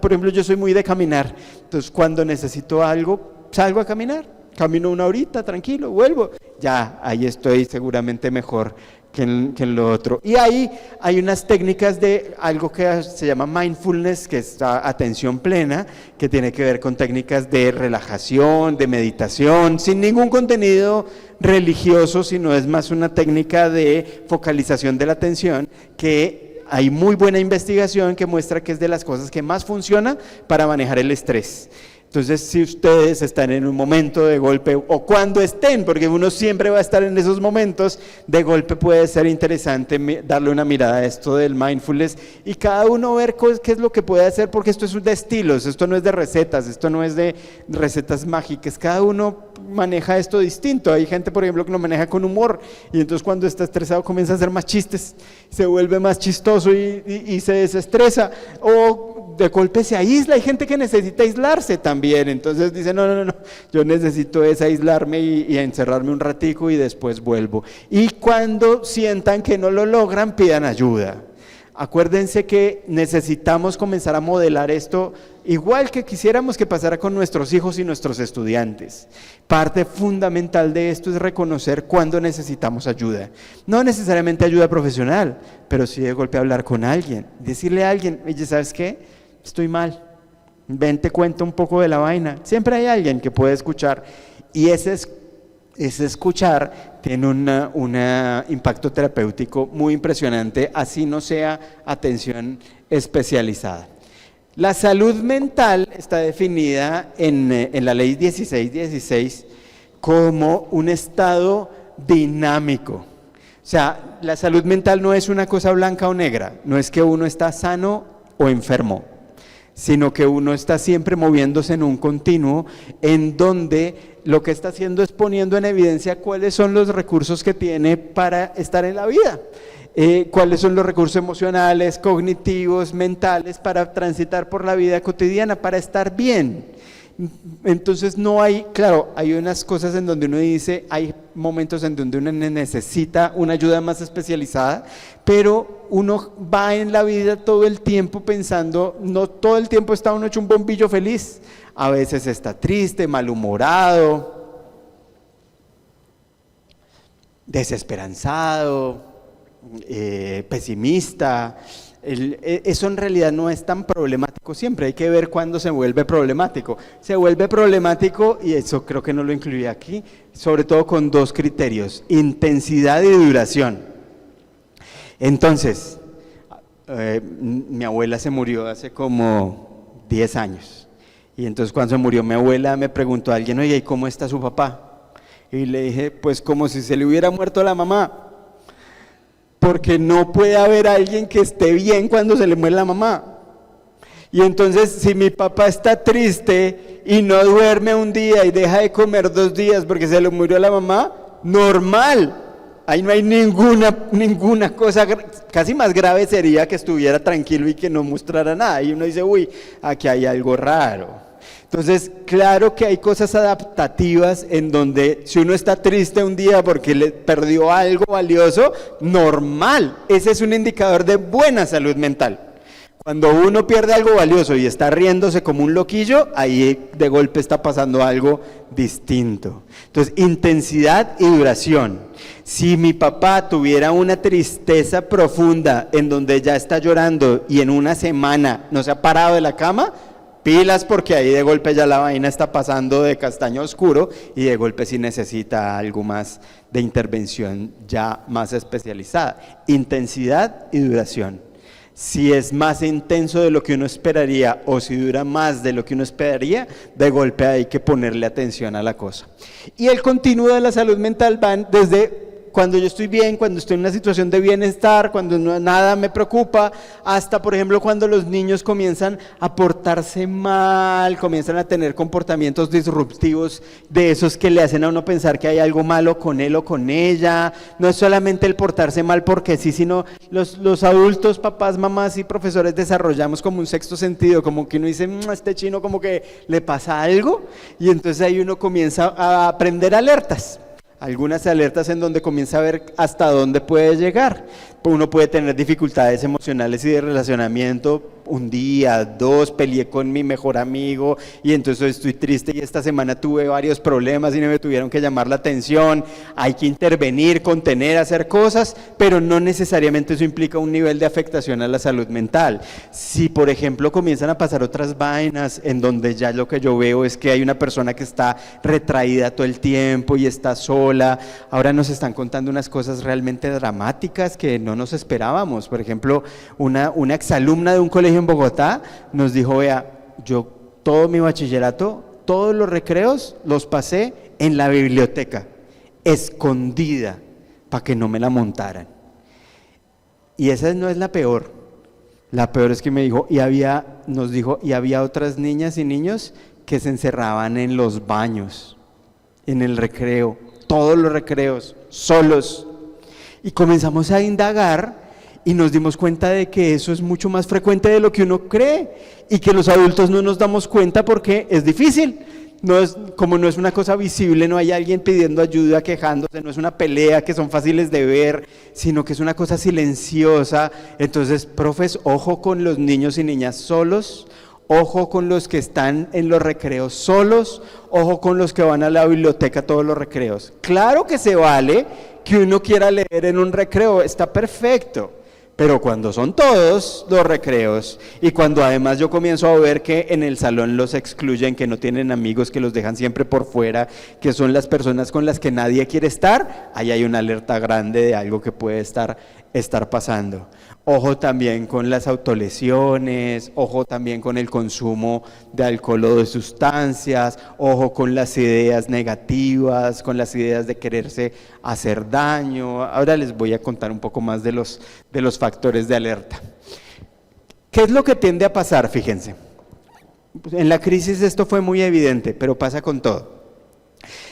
por ejemplo, yo soy muy de caminar. Entonces cuando necesito algo, salgo a caminar. Camino una horita, tranquilo, vuelvo. Ya, ahí estoy seguramente mejor que en lo otro. Y ahí hay unas técnicas de algo que se llama mindfulness, que es atención plena, que tiene que ver con técnicas de relajación, de meditación, sin ningún contenido religioso, sino es más una técnica de focalización de la atención, que hay muy buena investigación que muestra que es de las cosas que más funciona para manejar el estrés. Entonces, si ustedes están en un momento de golpe, o cuando estén, porque uno siempre va a estar en esos momentos, de golpe puede ser interesante darle una mirada a esto del mindfulness y cada uno ver qué es lo que puede hacer, porque esto es de estilos, esto no es de recetas, esto no es de recetas mágicas, cada uno maneja esto distinto. Hay gente, por ejemplo, que lo maneja con humor y entonces cuando está estresado comienza a hacer más chistes, se vuelve más chistoso y se desestresa, o de golpe se aísla. Hay gente que necesita aislarse también, entonces dice no, yo necesito es aislarme y encerrarme un ratico y después vuelvo. Y cuando sientan que no lo logran, pidan ayuda. Acuérdense que necesitamos comenzar a modelar esto igual que quisiéramos que pasara con nuestros hijos y nuestros estudiantes. Parte fundamental de esto es reconocer cuando necesitamos ayuda. No necesariamente ayuda profesional, pero sí de golpe hablar con alguien, decirle a alguien, oye, ¿sabes qué? Estoy mal, ven, te cuento un poco de la vaina. Siempre hay alguien que puede escuchar y ese escuchar tiene un impacto terapéutico muy impresionante, así no sea atención especializada. La salud mental está definida en la ley 1616 como un estado dinámico. O sea, la salud mental no es una cosa blanca o negra, no es que uno está sano o enfermo, sino que uno está siempre moviéndose en un continuo en donde lo que está haciendo es poniendo en evidencia cuáles son los recursos que tiene para estar en la vida, cuáles son los recursos emocionales, cognitivos, mentales para transitar por la vida cotidiana, para estar bien. Entonces no hay, claro, hay unas cosas en donde uno dice, hay momentos en donde uno necesita una ayuda más especializada, pero uno va en la vida todo el tiempo pensando, no todo el tiempo está uno hecho un bombillo feliz, a veces está triste, malhumorado, desesperanzado, pesimista. Eso en realidad no es tan problemático siempre, hay que ver cuándo se vuelve problemático. Se vuelve problemático, y eso creo que no lo incluí aquí, sobre todo con dos criterios, intensidad y duración. Entonces, mi abuela se murió hace como 10 años, y entonces cuando se murió mi abuela me preguntó a alguien, oye, ¿y cómo está su papá? Y le dije, pues como si se le hubiera muerto la mamá. Porque no puede haber alguien que esté bien cuando se le muere la mamá. Y entonces, si mi papá está triste y no duerme un día y deja de comer 2 días porque se le murió la mamá, normal. Ahí no hay ninguna cosa, casi más grave sería que estuviera tranquilo y que no mostrara nada. Y uno dice, uy, aquí hay algo raro. Entonces, claro que hay cosas adaptativas en donde si uno está triste un día porque le perdió algo valioso, normal, ese es un indicador de buena salud mental. Cuando uno pierde algo valioso y está riéndose como un loquillo, ahí de golpe está pasando algo distinto. Entonces, intensidad y duración. Si mi papá tuviera una tristeza profunda en donde ya está llorando y en una semana no se ha parado de la cama, pilas, porque ahí de golpe ya la vaina está pasando de castaño oscuro y de golpe sí necesita algo más de intervención ya más especializada. Intensidad y duración. Si es más intenso de lo que uno esperaría o si dura más de lo que uno esperaría, de golpe hay que ponerle atención a la cosa. Y el continuo de la salud mental van desde cuando yo estoy bien, cuando estoy en una situación de bienestar, cuando nada me preocupa, hasta por ejemplo cuando los niños comienzan a portarse mal, comienzan a tener comportamientos disruptivos de esos que le hacen a uno pensar que hay algo malo con él o con ella. No es solamente el portarse mal porque sí, sino los adultos, papás, mamás y profesores desarrollamos como un sexto sentido, como que uno dice, este chino como que le pasa algo, y entonces ahí uno comienza a aprender alertas. Algunas alertas en donde comienza a ver hasta dónde puede llegar. Uno puede tener dificultades emocionales y de relacionamiento. Un día, dos, peleé con mi mejor amigo y entonces estoy triste y esta semana tuve varios problemas y me tuvieron que llamar la atención. Hay que intervenir, contener, hacer cosas, pero no necesariamente eso implica un nivel de afectación a la salud mental. Si por ejemplo comienzan a pasar otras vainas en donde ya lo que yo veo es que hay una persona que está retraída todo el tiempo y está sola, ahora nos están contando unas cosas realmente dramáticas que no nos esperábamos. Por ejemplo, una exalumna de un colegio en Bogotá nos dijo, vea, yo todo mi bachillerato, todos los recreos los pasé en la biblioteca, escondida, para que no me la montaran. Y esa no es la peor. La peor es que me dijo, nos dijo, y había otras niñas y niños que se encerraban en los baños, en el recreo, todos los recreos, solos. Y comenzamos a indagar y nos dimos cuenta de que eso es mucho más frecuente de lo que uno cree y que los adultos no nos damos cuenta porque es difícil. Como no es una cosa visible, no hay alguien pidiendo ayuda, quejándose, no es una pelea que son fáciles de ver, sino que es una cosa silenciosa. Entonces, profes, ojo con los niños y niñas solos, ojo con los que están en los recreos solos, ojo con los que van a la biblioteca todos los recreos. Claro que se vale que uno quiera leer en un recreo, está perfecto. Pero cuando son todos los recreos y cuando además yo comienzo a ver que en el salón los excluyen, que no tienen amigos, que los dejan siempre por fuera, que son las personas con las que nadie quiere estar, ahí hay una alerta grande de algo que puede estar pasando. Ojo también con las autolesiones, ojo también con el consumo de alcohol o de sustancias, ojo con las ideas negativas, con las ideas de quererse hacer daño. Ahora les voy a contar un poco más de los factores de alerta. ¿Qué es lo que tiende a pasar? Fíjense, en la crisis esto fue muy evidente, pero pasa con todo.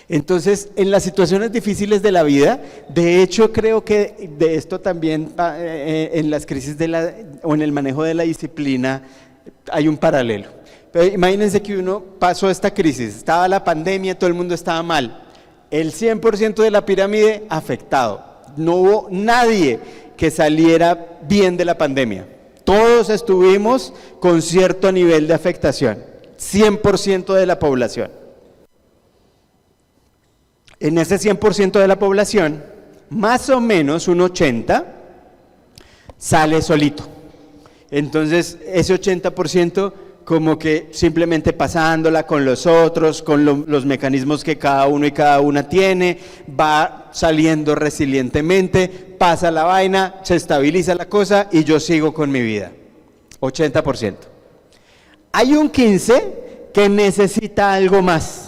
Entonces, en las situaciones difíciles de la vida, de hecho creo que de esto también en las crisis o en el manejo de la disciplina hay un paralelo. Pero imagínense que uno pasó esta crisis, estaba la pandemia, todo el mundo estaba mal, el 100% de la pirámide afectado, no hubo nadie que saliera bien de la pandemia, todos estuvimos con cierto nivel de afectación, 100% de la población. En ese 100% de la población, más o menos un 80% sale solito. Entonces, ese 80% como que simplemente pasándola con los otros, con los mecanismos que cada uno y cada una tiene, va saliendo resilientemente, pasa la vaina, se estabiliza la cosa y yo sigo con mi vida. 80%. Hay un 15% que necesita algo más.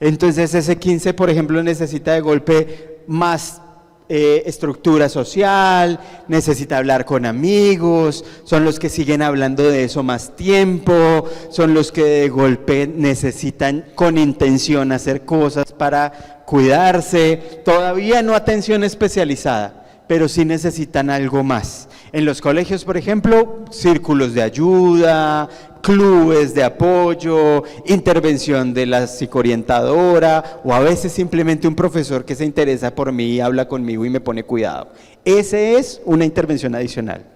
Entonces ese 15, por ejemplo, necesita de golpe más estructura social, necesita hablar con amigos, son los que siguen hablando de eso más tiempo, son los que de golpe necesitan con intención hacer cosas para cuidarse, todavía no atención especializada, pero sí necesitan algo más. En los colegios, por ejemplo, círculos de ayuda, clubes de apoyo, intervención de la psicoorientadora o a veces simplemente un profesor que se interesa por mí, habla conmigo y me pone cuidado. Ese es una intervención adicional.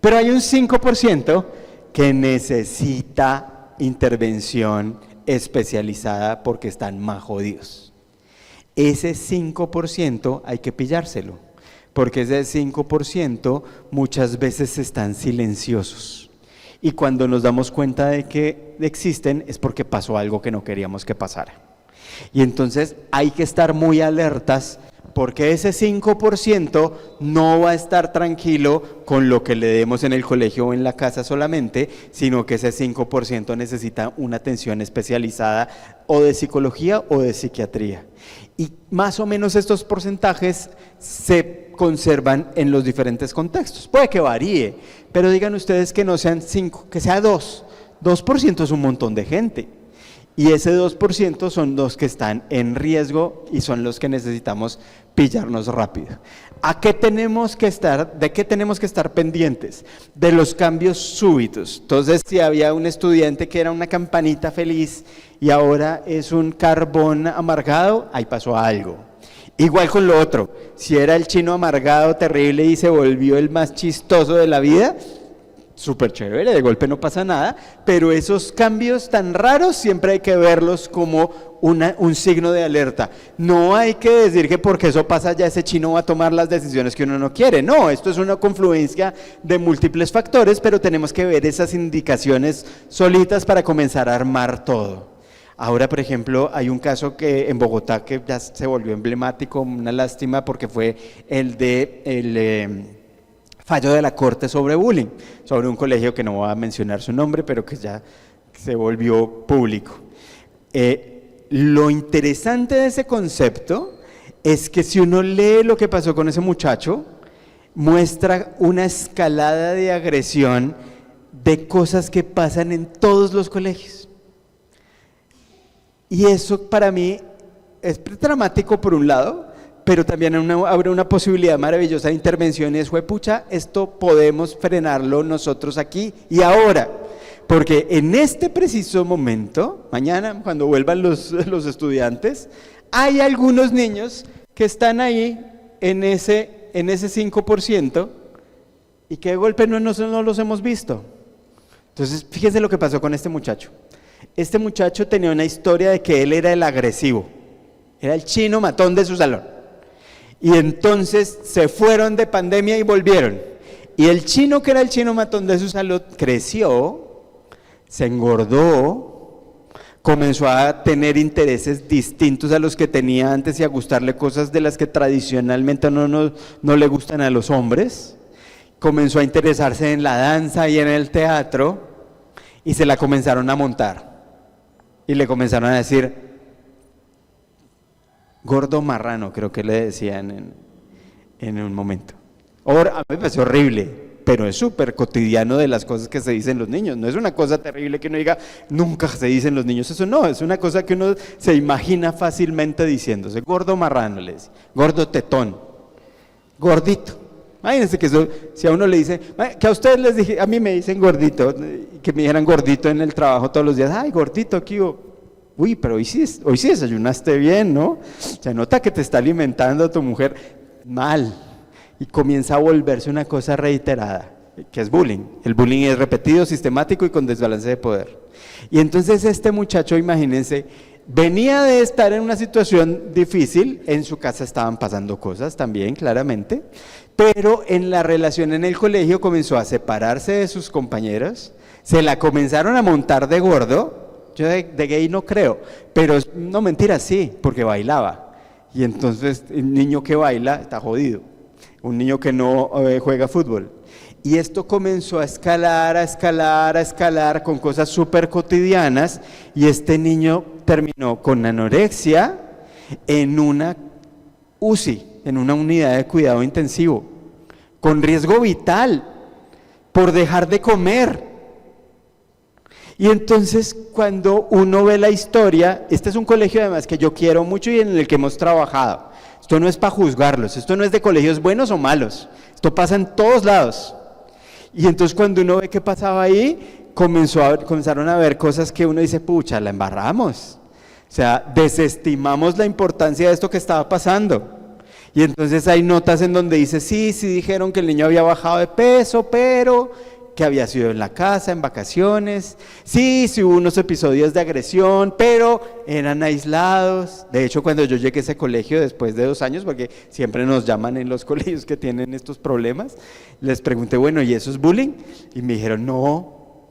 Pero hay un 5% que necesita intervención especializada porque están más jodidos. Ese 5% hay que pillárselo, porque ese 5% muchas veces están silenciosos. Y cuando nos damos cuenta de que existen es porque pasó algo que no queríamos que pasara. Y entonces hay que estar muy alertas porque ese 5% no va a estar tranquilo con lo que le demos en el colegio o en la casa solamente, sino que ese 5% necesita una atención especializada o de psicología o de psiquiatría. Y más o menos estos porcentajes se conservan en los diferentes contextos. Puede que varíe, pero digan ustedes que no sean 5, que sea 2. 2% es un montón de gente. Y ese 2% son los que están en riesgo y son los que necesitamos pillarnos rápido. ¿A qué tenemos que estar? ¿De qué tenemos que estar pendientes? De los cambios súbitos. Entonces, si había un estudiante que era una campanita feliz y ahora es un carbón amargado, ahí pasó algo. Igual con lo otro, si era el chino amargado terrible y se volvió el más chistoso de la vida, súper chévere, de golpe no pasa nada, pero esos cambios tan raros siempre hay que verlos como un signo de alerta. No hay que decir que porque eso pasa ya ese chino va a tomar las decisiones que uno no quiere. No, esto es una confluencia de múltiples factores, pero tenemos que ver esas indicaciones solitas para comenzar a armar todo. Ahora, por ejemplo, hay un caso que en Bogotá que ya se volvió emblemático, una lástima porque fue el de fallo de la Corte sobre bullying, sobre un colegio que no voy a mencionar su nombre, pero que ya se volvió público. Lo interesante de ese concepto es que si uno lee lo que pasó con ese muchacho, muestra una escalada de agresión de cosas que pasan en todos los colegios. Y eso para mí es dramático por un lado, pero también abre una posibilidad maravillosa de intervención y es, juepucha, esto podemos frenarlo nosotros aquí y ahora, porque en este preciso momento, mañana cuando vuelvan los estudiantes, hay algunos niños que están ahí en ese 5% y que de golpe no los hemos visto. Entonces, fíjense lo que pasó con este muchacho. Este muchacho tenía una historia de que él era el agresivo, era el chino matón de su salón. Y entonces se fueron de pandemia y volvieron. Y el chino que era el chino matón de su salud creció, se engordó, comenzó a tener intereses distintos a los que tenía antes y a gustarle cosas de las que tradicionalmente no le gustan a los hombres. Comenzó a interesarse en la danza y en el teatro y se la comenzaron a montar. Y le comenzaron a decir gordo marrano, creo que le decían en un momento. Ahora, a mí me parece horrible, pero es súper cotidiano de las cosas que se dicen los niños. No es una cosa terrible que uno diga, nunca se dicen los niños. Eso no, es una cosa que uno se imagina fácilmente diciéndose. Gordo marrano, le dice, gordo tetón, gordito. Imagínense que eso, si a uno le dice, que a ustedes les dije, a mí me dicen gordito, que me dijeran gordito en el trabajo todos los días, ay, gordito, aquí, uy, pero hoy sí desayunaste bien, ¿no? Se nota que te está alimentando tu mujer mal y comienza a volverse una cosa reiterada, que es bullying. El bullying es repetido, sistemático y con desbalance de poder. Y entonces este muchacho, imagínense, venía de estar en una situación difícil, en su casa estaban pasando cosas también, claramente, pero en la relación en el colegio comenzó a separarse de sus compañeros, se la comenzaron a montar de gordo. Yo de gay no creo, pero no, mentira, sí, porque bailaba. Y entonces el niño que baila está jodido, un niño que no juega fútbol. Y esto comenzó a escalar con cosas súper cotidianas y este niño terminó con anorexia en una UCI, en una unidad de cuidado intensivo, con riesgo vital por dejar de comer. Y entonces cuando uno ve la historia, este es un colegio además que yo quiero mucho y en el que hemos trabajado. Esto no es para juzgarlos, esto no es de colegios buenos o malos, esto pasa en todos lados. Y entonces cuando uno ve qué pasaba ahí, comenzaron a ver cosas que uno dice, pucha, la embarramos. O sea, desestimamos la importancia de esto que estaba pasando. Y entonces hay notas en donde dice, sí dijeron que el niño había bajado de peso, pero que había sido en la casa, en vacaciones. Sí hubo unos episodios de agresión, pero eran aislados. De hecho, cuando yo llegué a ese colegio después de 2 años, porque siempre nos llaman en los colegios que tienen estos problemas, les pregunté, bueno, ¿y eso es bullying? Y me dijeron, no.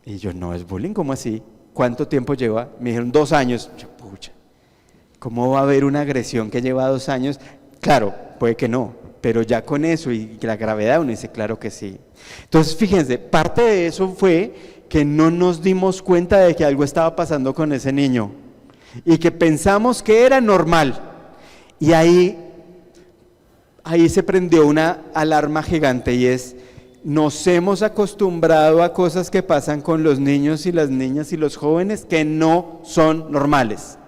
Y yo, no es bullying, ¿cómo así? ¿Cuánto tiempo lleva? Me dijeron 2 años. Yo, pucha, ¿cómo va a haber una agresión que lleva 2 años? claro, puede que no, pero ya con eso y la gravedad uno dice, claro que sí. Entonces, fíjense, parte de eso fue que no nos dimos cuenta de que algo estaba pasando con ese niño y que pensamos que era normal. Y ahí se prendió una alarma gigante y es, nos hemos acostumbrado a cosas que pasan con los niños y las niñas y los jóvenes que no son normales.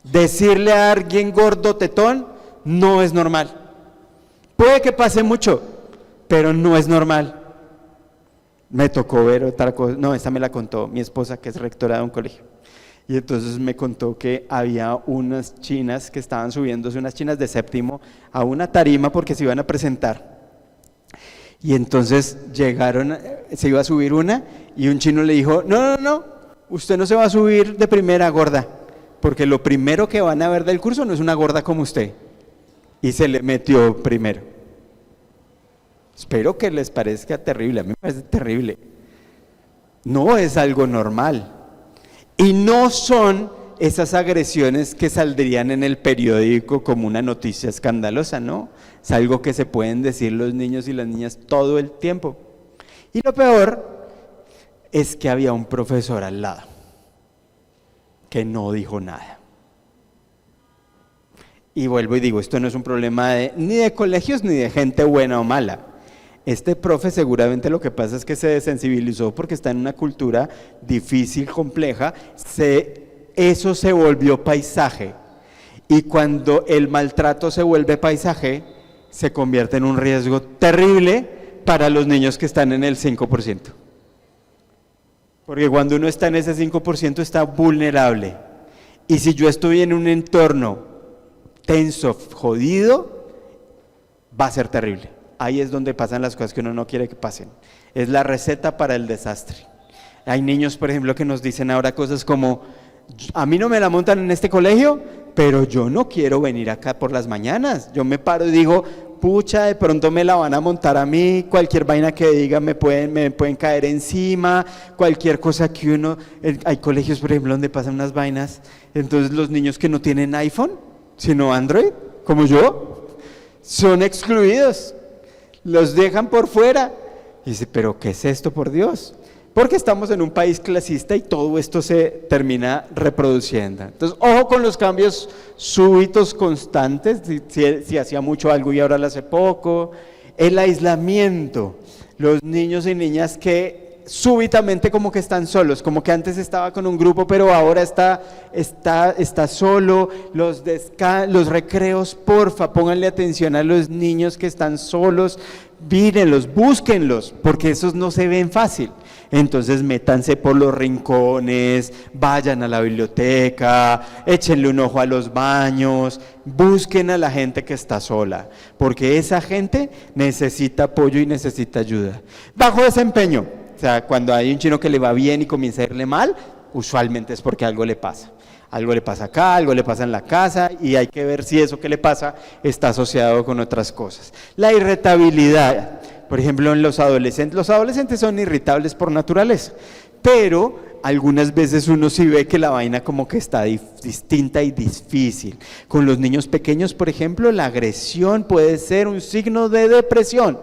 Decirle a alguien gordo tetón no es normal. Puede que pase mucho, pero no es normal. Me tocó ver otra cosa, no, esta me la contó mi esposa, que es rectora de un colegio. Y entonces me contó que había unas chinas que estaban subiéndose, unas chinas de séptimo, a una tarima porque se iban a presentar. Y entonces llegaron, se iba a subir una, y un chino le dijo, no, usted no se va a subir de primera, gorda, porque lo primero que van a ver del curso no es una gorda como usted. Y se le metió primero. Espero que les parezca terrible, a mí me parece terrible. No es algo normal. Y no son esas agresiones que saldrían en el periódico como una noticia escandalosa, ¿no? Es algo que se pueden decir los niños y las niñas todo el tiempo. Y lo peor es que había un profesor al lado que no dijo nada. Y vuelvo y digo, esto no es un problema ni de colegios ni de gente buena o mala. Este profe seguramente lo que pasa es que se desensibilizó porque está en una cultura difícil, compleja, eso se volvió paisaje. Y cuando el maltrato se vuelve paisaje, se convierte en un riesgo terrible para los niños que están en el 5%. Porque cuando uno está en ese 5% está vulnerable. Y si yo estoy en un entorno tenso, jodido, va a ser terrible. Ahí es donde pasan las cosas que uno no quiere que pasen. Es la receta para el desastre. Hay niños, por ejemplo, que nos dicen ahora cosas como, a mí no me la montan en este colegio, pero yo no quiero venir acá por las mañanas. Yo me paro y digo, pucha, de pronto me la van a montar a mí, cualquier vaina que diga me pueden caer encima, cualquier cosa que uno... Hay colegios, por ejemplo, donde pasan unas vainas, entonces los niños que no tienen iPhone, sino Android, como yo, son excluidos. Los dejan por fuera. Y dice, ¿pero qué es esto, por Dios? Porque estamos en un país clasista y todo esto se termina reproduciendo. Entonces, ojo con los cambios súbitos, constantes, si hacía mucho algo y ahora lo hace poco. El aislamiento, los niños y niñas que súbitamente como que están solos, como que antes estaba con un grupo, pero ahora está solo. Los recreos, porfa, pónganle atención a los niños que están solos, mírenlos, búsquenlos, porque esos no se ven fácil. Entonces métanse por los rincones, vayan a la biblioteca, échenle un ojo a los baños, busquen a la gente que está sola, porque esa gente necesita apoyo y necesita ayuda. Bajo desempeño, o sea, cuando hay un chino que le va bien y comienza a irle mal, usualmente es porque algo le pasa. Algo le pasa acá, algo le pasa en la casa, y hay que ver si eso que le pasa está asociado con otras cosas. La irritabilidad, por ejemplo, en los adolescentes son irritables por naturaleza, pero algunas veces uno sí ve que la vaina como que está distinta y difícil. Con los niños pequeños, por ejemplo, la agresión puede ser un signo de depresión.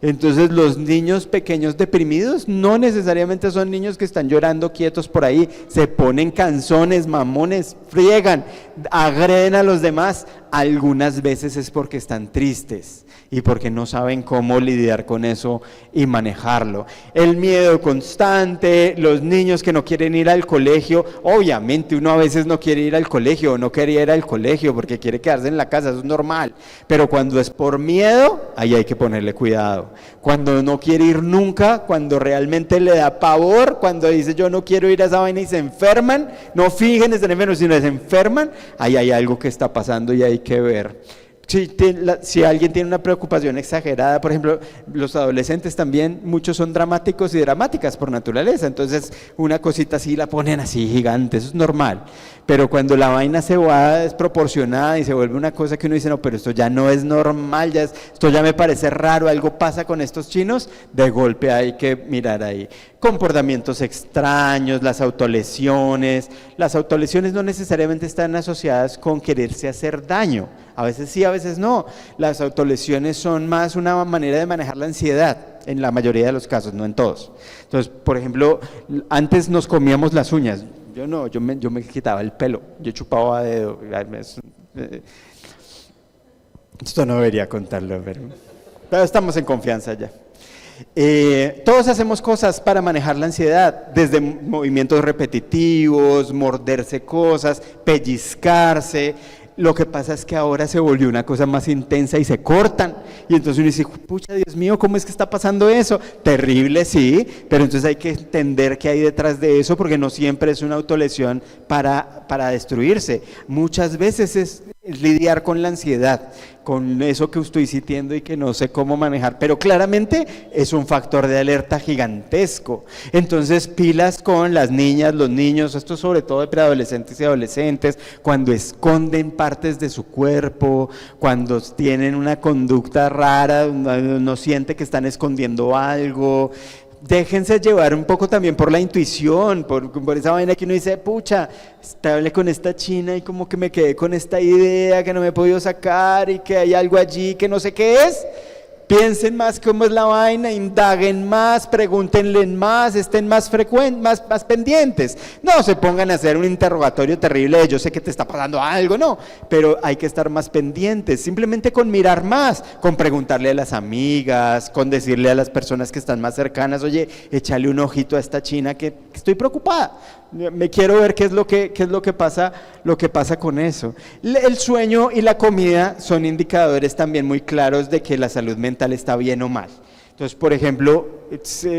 Entonces los niños pequeños deprimidos no necesariamente son niños que están llorando quietos por ahí, se ponen canzones, mamones, friegan, agreden a los demás. Algunas veces es porque están tristes y porque no saben cómo lidiar con eso y manejarlo. El miedo constante, los niños que no quieren ir al colegio, obviamente uno a veces no quiere ir al colegio o no quería ir al colegio porque quiere quedarse en la casa, eso es normal, pero cuando es por miedo, ahí hay que ponerle cuidado. Cuando no quiere ir nunca, cuando realmente le da pavor, cuando dice yo no quiero ir a esa vaina y se enferman, no fingen estar enfermos, sino se enferman, ahí hay algo que está pasando y hay que ver. Si alguien tiene una preocupación exagerada, por ejemplo, los adolescentes también, muchos son dramáticos y dramáticas por naturaleza, entonces una cosita así la ponen así gigante, eso es normal, pero cuando la vaina se va desproporcionada y se vuelve una cosa que uno dice, no, pero esto ya no es normal, esto ya me parece raro, algo pasa con estos chinos, de golpe hay que mirar ahí. Comportamientos extraños, las autolesiones no necesariamente están asociadas con quererse hacer daño. A veces sí, a veces no. Las autolesiones son más una manera de manejar la ansiedad, en la mayoría de los casos, no en todos. Entonces, por ejemplo, antes nos comíamos las uñas. Yo no, yo me quitaba el pelo, yo chupaba a dedo. Esto no debería contarlo, pero estamos en confianza ya. Todos hacemos cosas para manejar la ansiedad, desde movimientos repetitivos, morderse cosas, pellizcarse. Lo que pasa es que ahora se volvió una cosa más intensa y se cortan, y entonces uno dice, pucha, Dios mío, ¿cómo es que está pasando eso? Terrible, sí, pero entonces hay que entender qué hay detrás de eso, porque no siempre es una autolesión para destruirse. Muchas veces es lidiar con la ansiedad, con eso que estoy sintiendo y que no sé cómo manejar, pero claramente es un factor de alerta gigantesco. Entonces, pilas con las niñas, los niños, esto sobre todo de preadolescentes y adolescentes, cuando esconden partes de su cuerpo, cuando tienen una conducta rara, no siente que están escondiendo algo. Déjense llevar un poco también por la intuición, por esa vaina que uno dice, pucha, hablé con esta china y como que me quedé con esta idea que no me he podido sacar y que hay algo allí que no sé qué es. Piensen más cómo es la vaina, indaguen más, pregúntenle más, estén más frecuentes, más pendientes. No se pongan a hacer un interrogatorio terrible de yo sé que te está pasando algo, no, pero hay que estar más pendientes, simplemente con mirar más, con preguntarle a las amigas, con decirle a las personas que están más cercanas, oye, échale un ojito a esta china que estoy preocupada. Me quiero ver qué es lo que pasa con eso. El sueño y la comida son indicadores también muy claros de que la salud mental está bien o mal. Entonces, por ejemplo,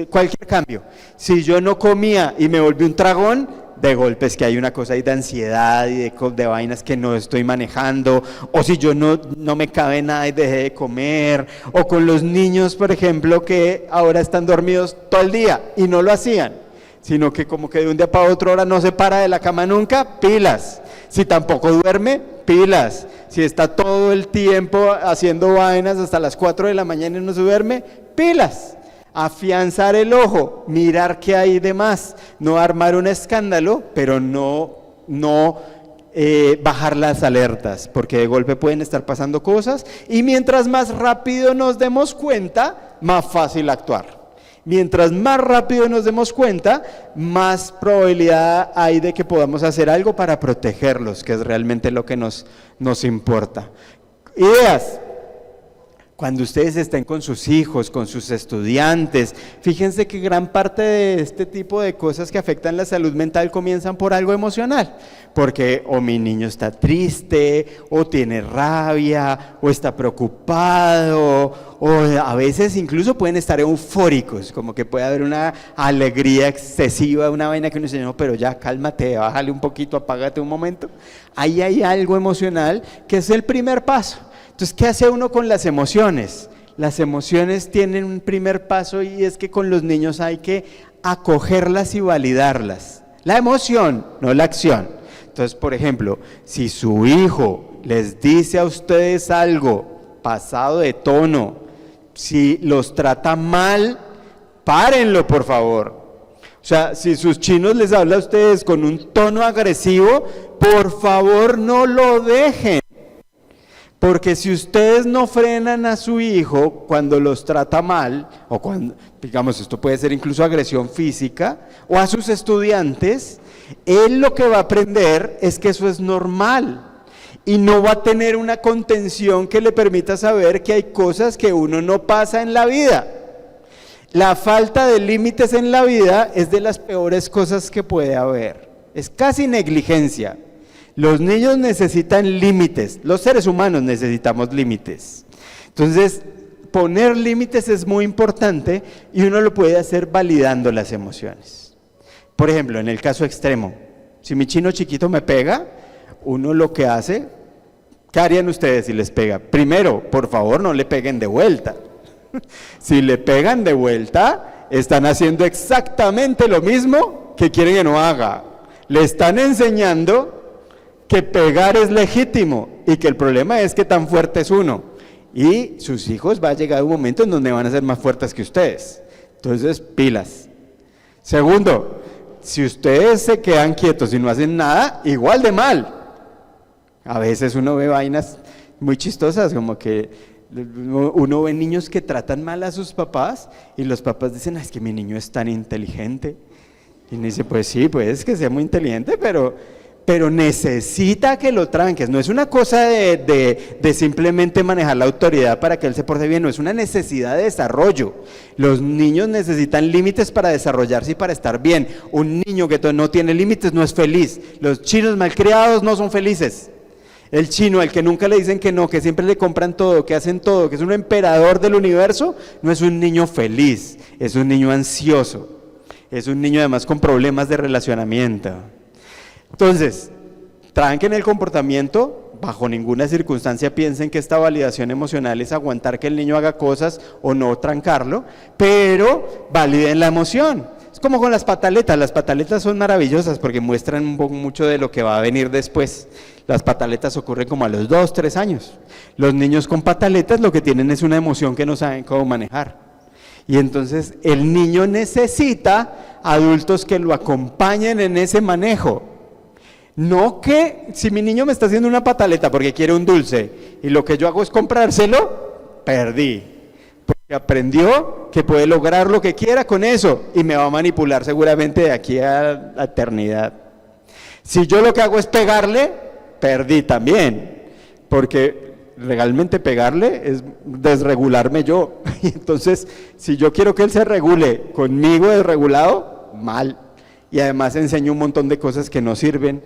cualquier cambio. Si yo no comía y me volví un tragón, de golpe es que hay una cosa ahí de ansiedad y de vainas que no estoy manejando, o si yo no me cabe nada y dejé de comer, o con los niños, por ejemplo, que ahora están dormidos todo el día y no lo hacían, sino que como que de un día para otro ahora no se para de la cama nunca, pilas. Si tampoco duerme, pilas. Si está todo el tiempo haciendo vainas hasta las 4 de la mañana y no se duerme, pilas. Afianzar el ojo, mirar qué hay de más, no armar un escándalo, pero no bajar las alertas, porque de golpe pueden estar pasando cosas, y mientras más rápido nos demos cuenta, más fácil actuar. Mientras más rápido nos demos cuenta, más probabilidad hay de que podamos hacer algo para protegerlos, que es realmente lo que nos importa. Ideas. Cuando ustedes estén con sus hijos, con sus estudiantes, fíjense que gran parte de este tipo de cosas que afectan la salud mental comienzan por algo emocional, porque o mi niño está triste, o tiene rabia, o está preocupado, o a veces incluso pueden estar eufóricos, como que puede haber una alegría excesiva, una vaina que uno dice, no, pero ya cálmate, bájale un poquito, apágate un momento. Ahí hay algo emocional que es el primer paso. Entonces, ¿qué hace uno con las emociones? Las emociones tienen un primer paso y es que con los niños hay que acogerlas y validarlas. La emoción, no la acción. Entonces, por ejemplo, si su hijo les dice a ustedes algo pasado de tono, si los trata mal, párenlo, por favor. O sea, si sus chinos les habla a ustedes con un tono agresivo, por favor no lo dejen. Porque si ustedes no frenan a su hijo cuando los trata mal, o cuando, digamos, esto puede ser incluso agresión física, o a sus estudiantes, él lo que va a aprender es que eso es normal, y no va a tener una contención que le permita saber que hay cosas que uno no pasa en la vida. La falta de límites en la vida es de las peores cosas que puede haber, es casi negligencia. Los niños necesitan límites, los seres humanos necesitamos límites. Entonces, poner límites es muy importante y uno lo puede hacer validando las emociones. Por ejemplo, en el caso extremo, si mi chino chiquito me pega, uno lo que hace, ¿qué harían ustedes si les pega? Primero, por favor, no le peguen de vuelta. Si le pegan de vuelta, están haciendo exactamente lo mismo que quieren que no haga. Le están enseñando que pegar es legítimo y que el problema es que tan fuerte es uno, y sus hijos va a llegar un momento en donde van a ser más fuertes que ustedes. Entonces, pilas. Segundo, si ustedes se quedan quietos y no hacen nada, igual de mal. A veces uno ve vainas muy chistosas, como que uno ve niños que tratan mal a sus papás y los papás dicen, es que mi niño es tan inteligente. Y uno dice, pues sí, pues que sea muy inteligente, pero necesita que lo tranques. No es una cosa de simplemente manejar la autoridad para que él se porte bien, no, es una necesidad de desarrollo. Los niños necesitan límites para desarrollarse y para estar bien. Un niño que no tiene límites no es feliz. Los chinos malcriados no son felices. El chino, al que nunca le dicen que no, que siempre le compran todo, que hacen todo, que es un emperador del universo, no es un niño feliz, es un niño ansioso. Es un niño además con problemas de relacionamiento. Entonces, tranquen el comportamiento, bajo ninguna circunstancia piensen que esta validación emocional es aguantar que el niño haga cosas o no trancarlo, pero validen la emoción. Es como con las pataletas son maravillosas porque muestran mucho de lo que va a venir después. Las pataletas ocurren como a los 2, 3 años. Los niños con pataletas lo que tienen es una emoción que no saben cómo manejar. Y entonces el niño necesita adultos que lo acompañen en ese manejo. No que si mi niño me está haciendo una pataleta porque quiere un dulce y lo que yo hago es comprárselo, perdí. Porque aprendió que puede lograr lo que quiera con eso y me va a manipular seguramente de aquí a la eternidad. Si yo lo que hago es pegarle, perdí también. Porque legalmente pegarle es desregularme yo. Y entonces, si yo quiero que él se regule conmigo desregulado, mal. Y además enseño un montón de cosas que no sirven.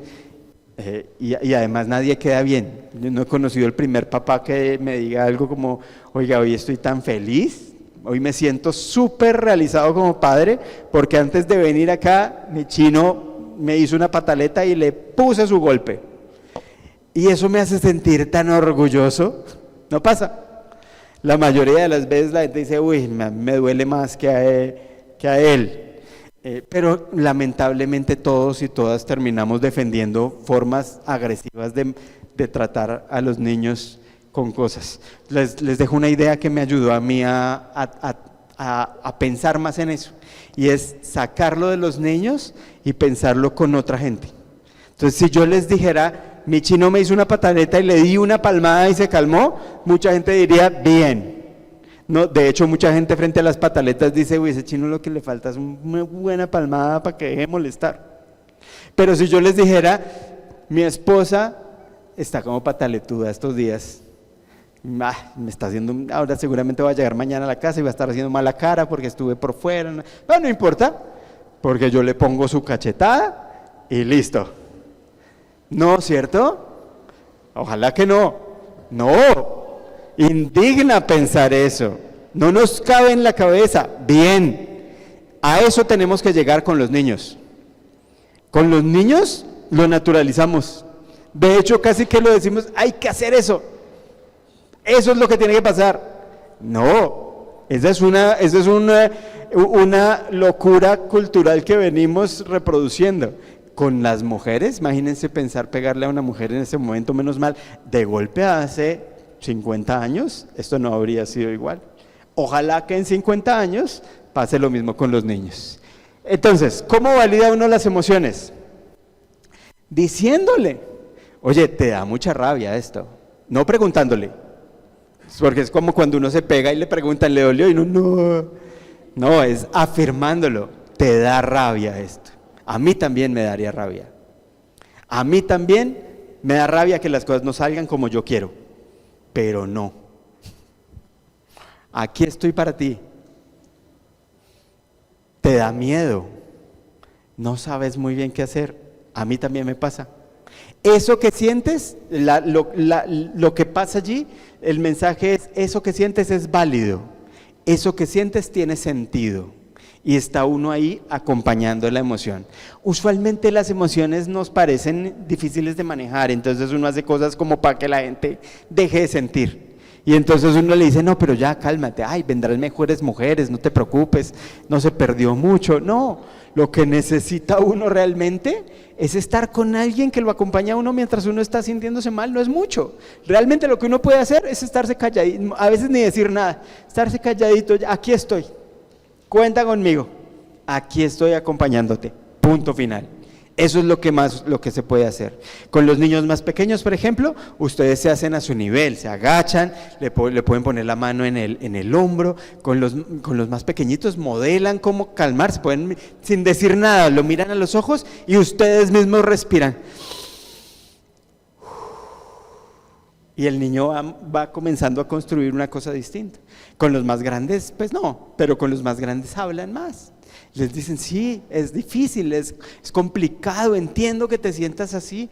Y además nadie queda bien. Yo no he conocido el primer papá que me diga algo como, oiga, hoy estoy tan feliz, hoy me siento súper realizado como padre, porque antes de venir acá, mi chino me hizo una pataleta y le puse su golpe. Y eso me hace sentir tan orgulloso. No pasa. La mayoría de las veces la gente dice, uy, me duele más que a él. Pero lamentablemente todos y todas terminamos defendiendo formas agresivas de tratar a los niños con cosas. Les dejo una idea que me ayudó a mí a pensar más en eso, y es sacarlo de los niños y pensarlo con otra gente. Entonces, si yo les dijera, mi chino me hizo una pataleta y le di una palmada y se calmó, mucha gente diría, bien. No, de hecho, mucha gente frente a las pataletas dice, uy, ese chino lo que le falta es una buena palmada para que deje de molestar. Pero si yo les dijera, mi esposa está como pataletuda estos días, me está haciendo, ahora seguramente va a llegar mañana a la casa y va a estar haciendo mala cara porque estuve por fuera, pero no importa, porque yo le pongo su cachetada y listo. ¿No, cierto? Ojalá que no. No. Indigna pensar eso, no nos cabe en la cabeza. Bien, a eso tenemos que llegar con los niños. Con los niños lo naturalizamos. De hecho, casi que lo decimos, hay que hacer eso. Eso es lo que tiene que pasar. No, esa es una locura cultural que venimos reproduciendo. Con las mujeres, imagínense pensar pegarle a una mujer en ese momento, menos mal, de golpe hace 50 años, esto no habría sido igual. Ojalá que en 50 años pase lo mismo con los niños. Entonces, ¿cómo valida uno las emociones? Diciéndole, oye, te da mucha rabia esto, no preguntándole, porque es como cuando uno se pega y le preguntan, ¿le dolió? Y no, es afirmándolo, te da rabia esto. A mí también me daría rabia. A mí también me da rabia que las cosas no salgan como yo quiero, pero no. Aquí estoy para ti. Te da miedo. No sabes muy bien qué hacer. A mí también me pasa. Eso que sientes, lo que pasa allí, el mensaje es, eso que sientes es válido. Eso que sientes tiene sentido. Y está uno ahí acompañando la emoción. Usualmente las emociones nos parecen difíciles de manejar, entonces uno hace cosas como para que la gente deje de sentir. Y entonces uno le dice, no, pero ya cálmate, ay, vendrán mejores mujeres, no te preocupes, no se perdió mucho. No, lo que necesita uno realmente es estar con alguien que lo acompañe a uno mientras uno está sintiéndose mal, no es mucho. Realmente lo que uno puede hacer es estarse calladito, a veces ni decir nada, estarse calladito, aquí estoy. Cuenta conmigo, aquí estoy acompañándote, punto final. Eso es lo que se puede hacer. Con los niños más pequeños, por ejemplo, ustedes se hacen a su nivel, se agachan, le pueden poner la mano en el hombro. Con los más pequeñitos modelan cómo calmarse, pueden, sin decir nada, lo miran a los ojos y ustedes mismos respiran. Y el niño va comenzando a construir una cosa distinta. Con los más grandes, pues no, pero con los más grandes hablan más. Les dicen, sí, es difícil, es complicado, entiendo que te sientas así.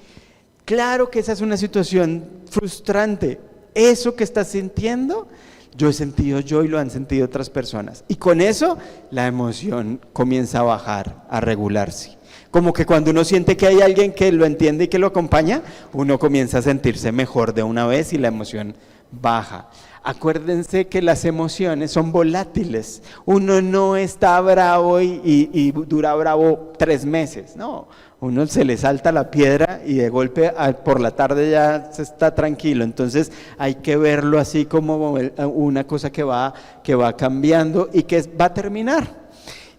Claro que esa es una situación frustrante. Eso que estás sintiendo, yo he sentido yo y lo han sentido otras personas. Y con eso, la emoción comienza a bajar, a regularse. Como que cuando uno siente que hay alguien que lo entiende y que lo acompaña, uno comienza a sentirse mejor de una vez y la emoción baja. Acuérdense que las emociones son volátiles. Uno no está bravo y dura bravo 3 meses, no. Uno se le salta la piedra y de golpe por la tarde ya se está tranquilo. Entonces hay que verlo así como una cosa que va cambiando y que va a terminar.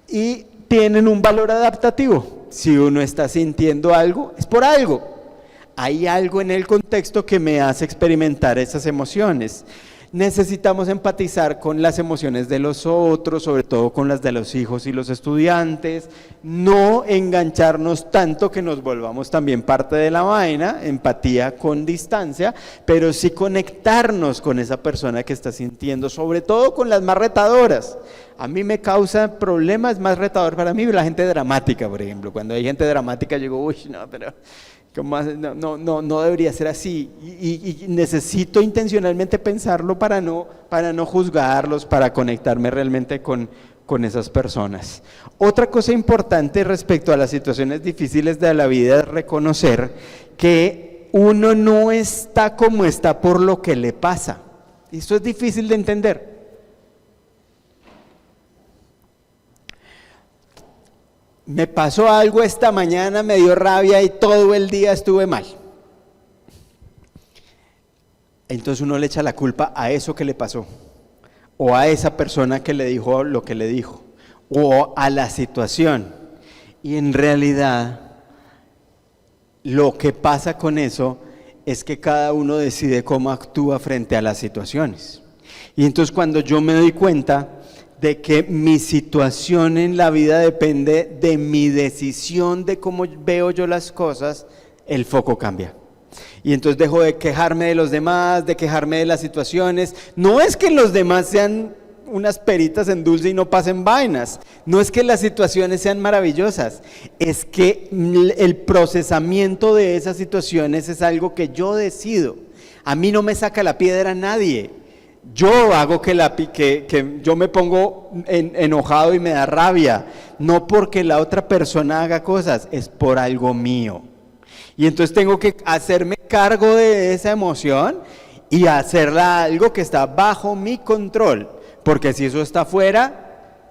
Y tienen un valor adaptativo. Si uno está sintiendo algo, es por algo. Hay algo en el contexto que me hace experimentar esas emociones. Necesitamos empatizar con las emociones de los otros, sobre todo con las de los hijos y los estudiantes, no engancharnos tanto que nos volvamos también parte de la vaina, empatía con distancia, pero sí conectarnos con esa persona que está sintiendo, sobre todo con las más retadoras. A mí me causa problemas, más retador para mí la gente dramática, por ejemplo. Cuando hay gente dramática yo digo, uy, no, pero no debería ser así, y necesito intencionalmente pensarlo para no juzgarlos, para conectarme realmente con esas personas. Otra cosa importante respecto a las situaciones difíciles de la vida es reconocer que uno no está como está por lo que le pasa. Esto es difícil de entender. Me pasó algo esta mañana, me dio rabia y todo el día estuve mal. Entonces uno le echa la culpa a eso que le pasó, o a esa persona que le dijo lo que le dijo, o a la situación. Y en realidad, lo que pasa con eso es que cada uno decide cómo actúa frente a las situaciones. Y entonces cuando yo me doy cuenta de que mi situación en la vida depende de mi decisión de cómo veo yo las cosas, el foco cambia. Y entonces dejo de quejarme de los demás, de quejarme de las situaciones. No es que los demás sean unas peritas en dulce y no pasen vainas. No es que las situaciones sean maravillosas. Es que el procesamiento de esas situaciones es algo que yo decido. A mí no me saca la piedra nadie. Yo hago que yo me pongo enojado y me da rabia, no porque la otra persona haga cosas, es por algo mío. Y entonces tengo que hacerme cargo de esa emoción y hacerla algo que está bajo mi control, porque si eso está fuera,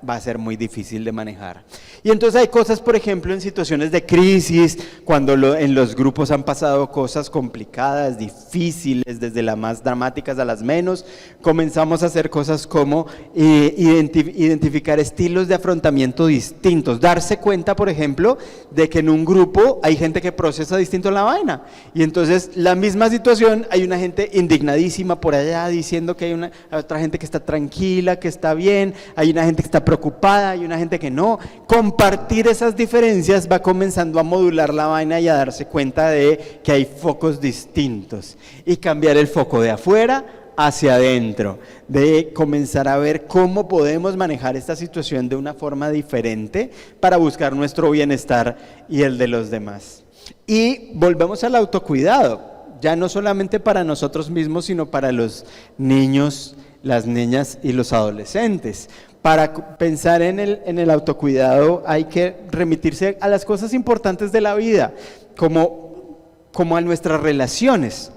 va a ser muy difícil de manejar. Y entonces hay cosas, por ejemplo, en situaciones de crisis, cuando en los grupos han pasado cosas complicadas, difíciles, desde las más dramáticas a las menos, comenzamos a hacer cosas como identificar estilos de afrontamiento distintos, darse cuenta, por ejemplo, de que en un grupo hay gente que procesa distinto la vaina, y entonces la misma situación, hay una gente indignadísima por allá, diciendo que hay otra gente que está tranquila, que está bien, hay una gente que está preocupada, hay una gente que no. Compartir esas diferencias va comenzando a modular la vaina y a darse cuenta de que hay focos distintos y cambiar el foco de afuera hacia adentro, de comenzar a ver cómo podemos manejar esta situación de una forma diferente para buscar nuestro bienestar y el de los demás. Y volvemos al autocuidado, ya no solamente para nosotros mismos, sino para los niños, las niñas y los adolescentes. Para pensar en el autocuidado hay que remitirse a las cosas importantes de la vida, como a nuestras relaciones.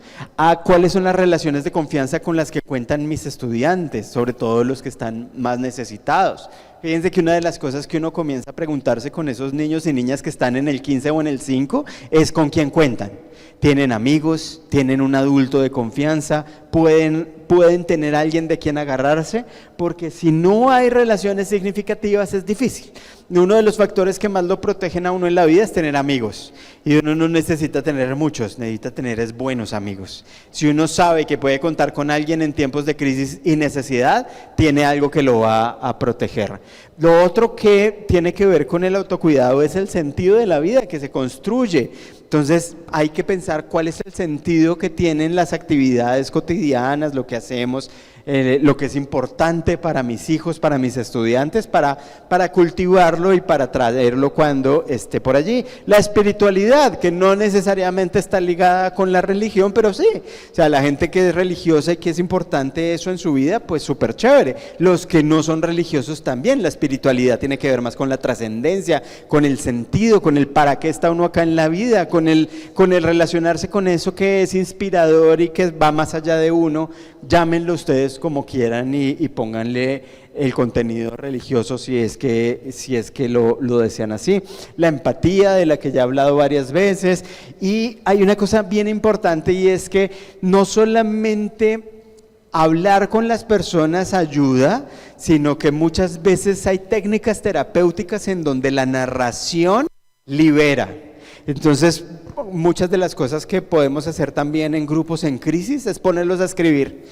cuáles son las relaciones de confianza con las que cuentan mis estudiantes, sobre todo los que están más necesitados. Fíjense que una de las cosas que uno comienza a preguntarse con esos niños y niñas que están en el 15 o en el 5 es con quién cuentan. ¿Tienen amigos? ¿Tienen un adulto de confianza? ¿Pueden tener a alguien de quien agarrarse? Porque si no hay relaciones significativas es difícil. Uno de los factores que más lo protegen a uno en la vida es tener amigos. Y uno no necesita tener muchos, necesita tener buenos amigos. Si uno sabe que puede contar con alguien en tiempos de crisis y necesidad, tiene algo que lo va a proteger. Lo otro que tiene que ver con el autocuidado es el sentido de la vida que se construye. Entonces hay que pensar cuál es el sentido que tienen las actividades cotidianas, lo que hacemos, lo que es importante para mis hijos, para mis estudiantes, para cultivarlo y para traerlo cuando esté por allí. La espiritualidad, que no necesariamente está ligada con la religión, pero sí. O sea, la gente que es religiosa y que es importante eso en su vida, pues súper chévere. Los que no son religiosos también. La espiritualidad tiene que ver más con la trascendencia, con el sentido, con el para qué está uno acá en la vida, con el relacionarse con eso que es inspirador y que va más allá de uno. Llámenlo ustedes como quieran y pónganle el contenido religioso si es que lo desean así. La empatía, de la que ya he hablado varias veces. Y hay una cosa bien importante, y es que no solamente hablar con las personas ayuda, sino que muchas veces hay técnicas terapéuticas en donde la narración libera. Entonces, muchas de las cosas que podemos hacer también en grupos en crisis es ponerlos a escribir.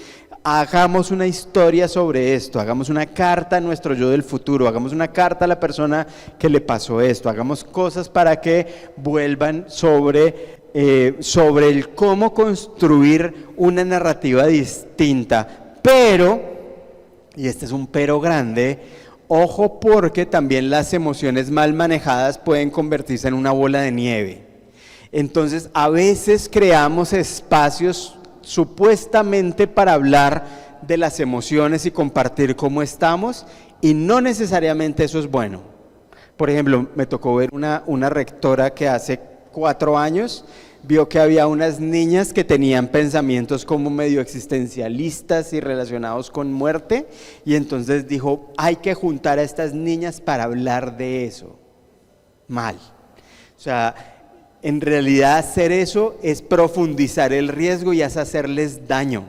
Hagamos una historia sobre esto, hagamos una carta a nuestro yo del futuro, hagamos una carta a la persona que le pasó esto, hagamos cosas para que vuelvan sobre el cómo construir una narrativa distinta. Pero, y este es un pero grande, ojo, porque también las emociones mal manejadas pueden convertirse en una bola de nieve. Entonces, a veces creamos espacios supuestamente para hablar de las emociones y compartir cómo estamos, y no necesariamente eso es bueno. Por ejemplo, me tocó ver una rectora que hace 4 años vio que había unas niñas que tenían pensamientos como medio existencialistas y relacionados con muerte, y entonces dijo, hay que juntar a estas niñas para hablar de eso. Mal. O sea, en realidad hacer eso es profundizar el riesgo y es hacerles daño,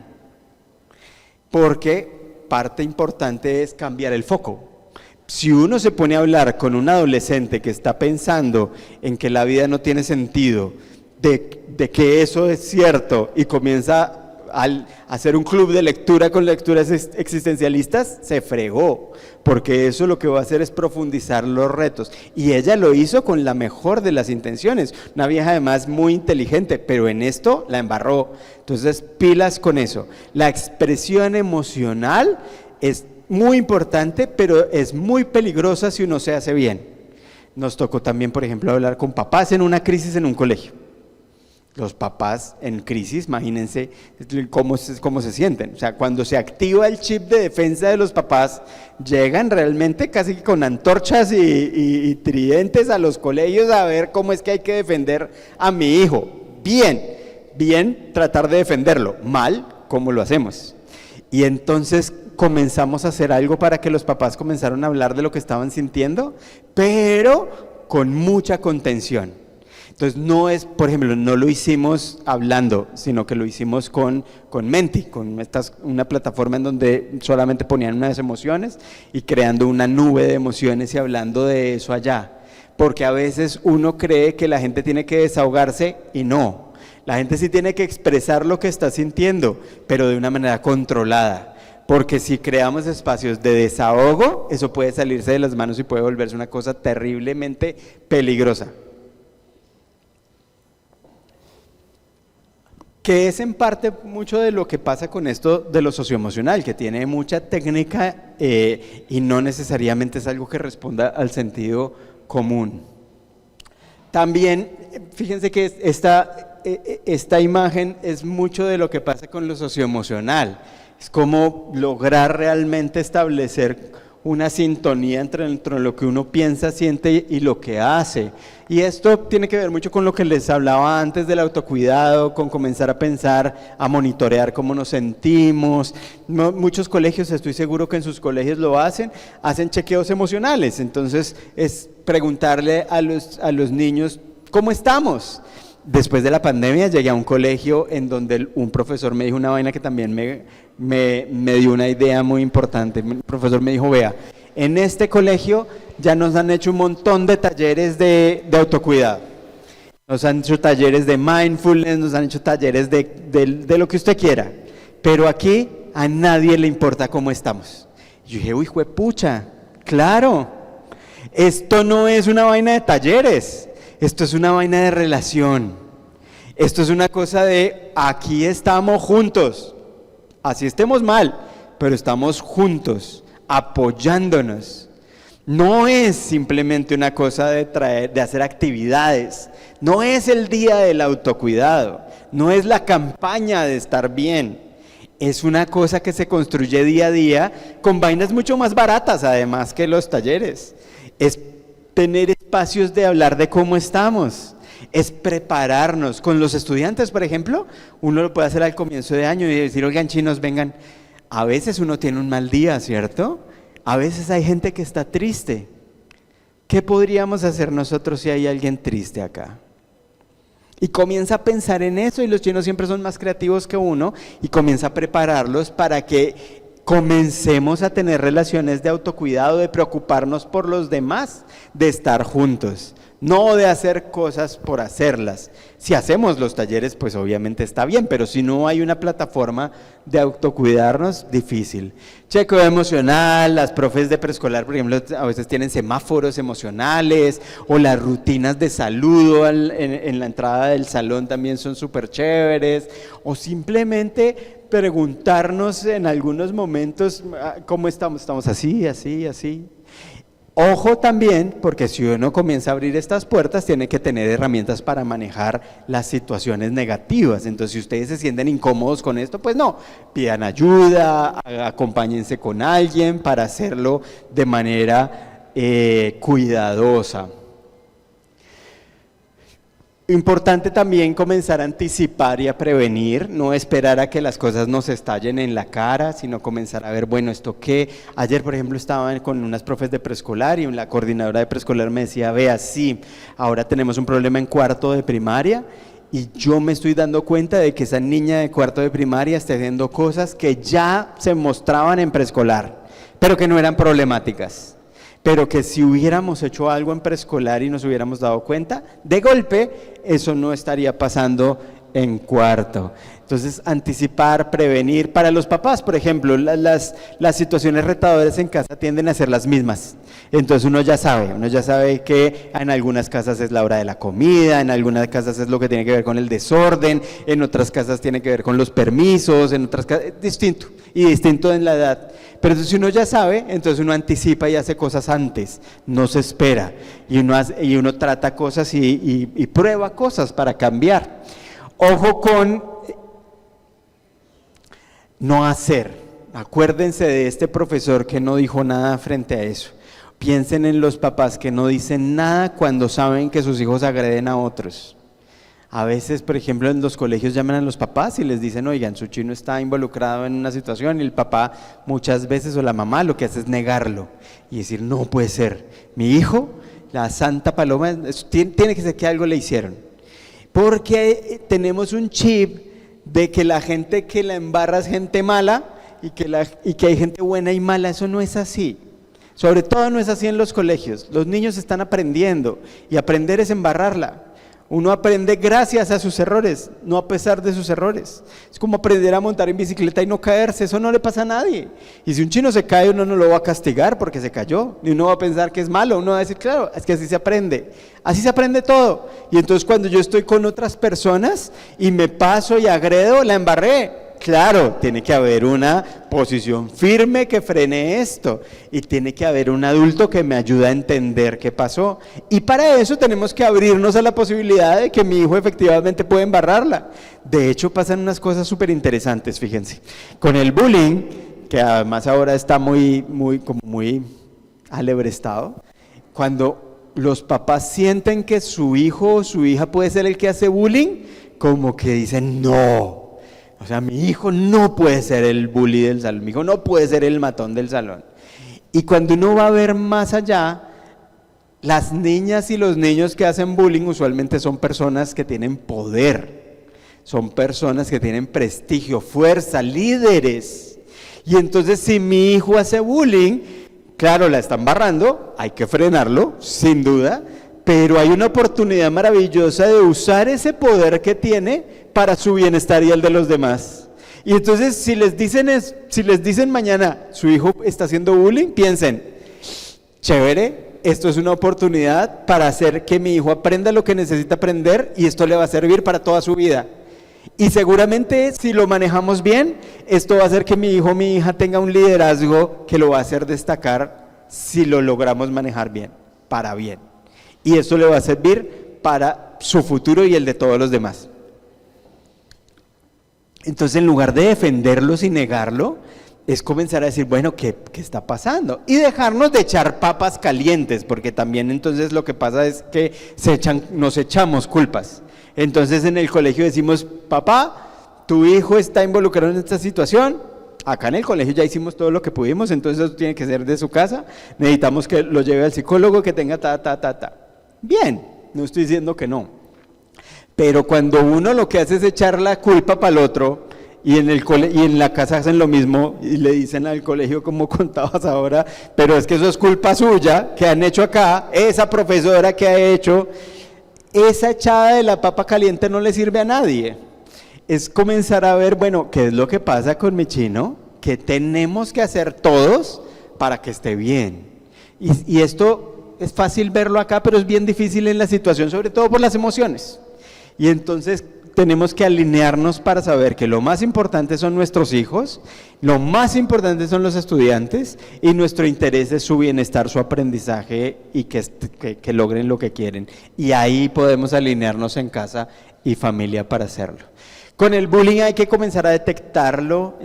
porque parte importante es cambiar el foco. Si uno se pone a hablar con un adolescente que está pensando en que la vida no tiene sentido, de que eso es cierto, y comienza a hacer un club de lectura con lecturas existencialistas, se fregó, porque eso lo que va a hacer es profundizar los retos. Y ella lo hizo con la mejor de las intenciones, una vieja además muy inteligente, pero en esto la embarró. Entonces, pilas con eso. La expresión emocional es muy importante, pero es muy peligrosa si uno se hace bien. Nos tocó también, por ejemplo, hablar con papás en una crisis en un colegio. Los papás en crisis, imagínense cómo se sienten. O sea, cuando se activa el chip de defensa de los papás, llegan realmente casi con antorchas y tridentes a los colegios a ver cómo es que hay que defender a mi hijo. Bien tratar de defenderlo, mal, ¿cómo lo hacemos? Y entonces comenzamos a hacer algo para que los papás comenzaran a hablar de lo que estaban sintiendo, pero con mucha contención. Entonces no es, por ejemplo, no lo hicimos hablando, sino que lo hicimos con Menti, una plataforma en donde solamente ponían unas emociones y creando una nube de emociones y hablando de eso allá. Porque a veces uno cree que la gente tiene que desahogarse y no. La gente sí tiene que expresar lo que está sintiendo, pero de una manera controlada. Porque si creamos espacios de desahogo, eso puede salirse de las manos y puede volverse una cosa terriblemente peligrosa. Que es en parte mucho de lo que pasa con esto de lo socioemocional, que tiene mucha técnica y no necesariamente es algo que responda al sentido común. También, fíjense que esta imagen es mucho de lo que pasa con lo socioemocional. Es como lograr realmente establecer una sintonía entre lo que uno piensa, siente y lo que hace. Y esto tiene que ver mucho con lo que les hablaba antes del autocuidado, con comenzar a pensar, a monitorear cómo nos sentimos. Muchos colegios, estoy seguro que en sus colegios lo hacen chequeos emocionales. Entonces es preguntarle a los niños, ¿cómo estamos? Después de la pandemia llegué a un colegio en donde un profesor me dijo una vaina que también me dio una idea muy importante. El profesor me dijo, vea, en este colegio ya nos han hecho un montón de talleres de autocuidado. Nos han hecho talleres de mindfulness, nos han hecho talleres de lo que usted quiera. Pero aquí a nadie le importa cómo estamos. Y yo dije, uy, juepucha, claro, esto no es una vaina de talleres. Esto es una vaina de relación. Esto es una cosa de aquí estamos juntos. Así estemos mal, pero estamos juntos, apoyándonos. No es simplemente una cosa de hacer actividades. No es el día del autocuidado. No es la campaña de estar bien. Es una cosa que se construye día a día con vainas mucho más baratas, además, que los talleres. Es tener espacios de hablar de cómo estamos, es prepararnos. Con los estudiantes, por ejemplo, uno lo puede hacer al comienzo de año y decir, oigan, chinos, vengan. A veces uno tiene un mal día, ¿cierto? A veces hay gente que está triste. ¿Qué podríamos hacer nosotros si hay alguien triste acá? Y comienza a pensar en eso, y los chinos siempre son más creativos que uno, y comienza a prepararlos para que comencemos a tener relaciones de autocuidado, de preocuparnos por los demás, de estar juntos, no de hacer cosas por hacerlas. Si hacemos los talleres, pues obviamente está bien, pero si no hay una plataforma de autocuidarnos, difícil. Chequeo emocional, las profes de preescolar, por ejemplo, a veces tienen semáforos emocionales, o las rutinas de saludo en la entrada del salón también son súper chéveres, o simplemente preguntarnos en algunos momentos cómo estamos. Estamos así, así, así. Ojo también, porque si uno comienza a abrir estas puertas, tiene que tener herramientas para manejar las situaciones negativas. Entonces, si ustedes se sienten incómodos con esto, pues no, pidan ayuda, acompáñense con alguien para hacerlo de manera cuidadosa. Importante también comenzar a anticipar y a prevenir, no esperar a que las cosas nos estallen en la cara, sino comenzar a ver, bueno, ¿esto qué? Ayer, por ejemplo, estaba con unas profes de preescolar y la coordinadora de preescolar me decía, vea, sí, ahora tenemos un problema en cuarto de primaria y yo me estoy dando cuenta de que esa niña de cuarto de primaria está haciendo cosas que ya se mostraban en preescolar, pero que no eran problemáticas. Pero que si hubiéramos hecho algo en preescolar y nos hubiéramos dado cuenta, de golpe, eso no estaría pasando en cuarto. Entonces, anticipar, prevenir. Para los papás, por ejemplo, las situaciones retadoras en casa tienden a ser las mismas. Entonces uno ya sabe que en algunas casas es la hora de la comida, en algunas casas es lo que tiene que ver con el desorden, en otras casas tiene que ver con los permisos, en otras casas, distinto en la edad. Pero entonces si uno ya sabe, entonces uno anticipa y hace cosas antes, no se espera, y uno trata cosas y prueba cosas para cambiar. Ojo con no hacer. Acuérdense de este profesor que no dijo nada frente a eso. Piensen en los papás que no dicen nada cuando saben que sus hijos agreden a otros. A veces, por ejemplo, en los colegios llaman a los papás y les dicen, oigan, su chino está involucrado en una situación, y el papá muchas veces, o la mamá, lo que hace es negarlo y decir, no puede ser, mi hijo, la Santa Paloma, tiene que ser que algo le hicieron. Porque tenemos un chip de que la gente que la embarra es gente mala y que hay gente buena y mala. Eso no es así. Sobre todo no es así en los colegios. Los niños están aprendiendo, y aprender es embarrarla. Uno aprende gracias a sus errores, no a pesar de sus errores. Es como aprender a montar en bicicleta y no caerse, eso no le pasa a nadie. Y si un chino se cae, uno no lo va a castigar porque se cayó, y uno va a pensar que es malo, uno va a decir, claro, es que así se aprende todo. Y entonces cuando yo estoy con otras personas y me paso y agredo, la embarré. Claro, tiene que haber una posición firme que frene esto, y tiene que haber un adulto que me ayude a entender qué pasó, y para eso tenemos que abrirnos a la posibilidad de que mi hijo efectivamente puede embarrarla. De hecho, pasan unas cosas súper interesantes, fíjense. Con el bullying que además ahora está muy alebrestado, cuando los papás sienten que su hijo o su hija puede ser el que hace bullying, como que dicen, no, o sea, mi hijo no puede ser el bully del salón, mi hijo no puede ser el matón del salón. Y cuando uno va a ver más allá, las niñas y los niños que hacen bullying usualmente son personas que tienen poder, son personas que tienen prestigio, fuerza, líderes. Y entonces si mi hijo hace bullying, claro, la están barrando, hay que frenarlo, sin duda, pero hay una oportunidad maravillosa de usar ese poder que tiene para su bienestar y el de los demás. Y entonces si les dicen mañana, su hijo está haciendo bullying, piensen, chévere, esto es una oportunidad para hacer que mi hijo aprenda lo que necesita aprender y esto le va a servir para toda su vida. Y seguramente si lo manejamos bien, esto va a hacer que mi hijo o mi hija tenga un liderazgo que lo va a hacer destacar si lo logramos manejar bien, para bien. Y esto le va a servir para su futuro y el de todos los demás. Entonces, en lugar de defenderlos y negarlo, es comenzar a decir, bueno, ¿qué está pasando? Y dejarnos de echar papas calientes, porque también entonces lo que pasa es que nos echamos culpas. Entonces en el colegio decimos, papá, tu hijo está involucrado en esta situación, acá en el colegio ya hicimos todo lo que pudimos, entonces eso tiene que ser de su casa, necesitamos que lo lleve al psicólogo, que tenga Bien, no estoy diciendo que no, pero cuando uno lo que hace es echar la culpa para el otro, y en la casa hacen lo mismo y le dicen al colegio, como contabas ahora, pero es que eso es culpa suya, que han hecho acá, esa profesora que ha hecho, esa echada de la papa caliente no le sirve a nadie. Es comenzar a ver, bueno, ¿qué es lo que pasa con mi chino? ¿Qué tenemos que hacer todos para que esté bien? Y esto es fácil verlo acá, pero es bien difícil en la situación, sobre todo por las emociones. Y entonces tenemos que alinearnos para saber que lo más importante son nuestros hijos, lo más importante son los estudiantes y nuestro interés es su bienestar, su aprendizaje y que logren lo que quieren. Y ahí podemos alinearnos en casa y familia para hacerlo. Con el bullying hay que comenzar a detectarlo,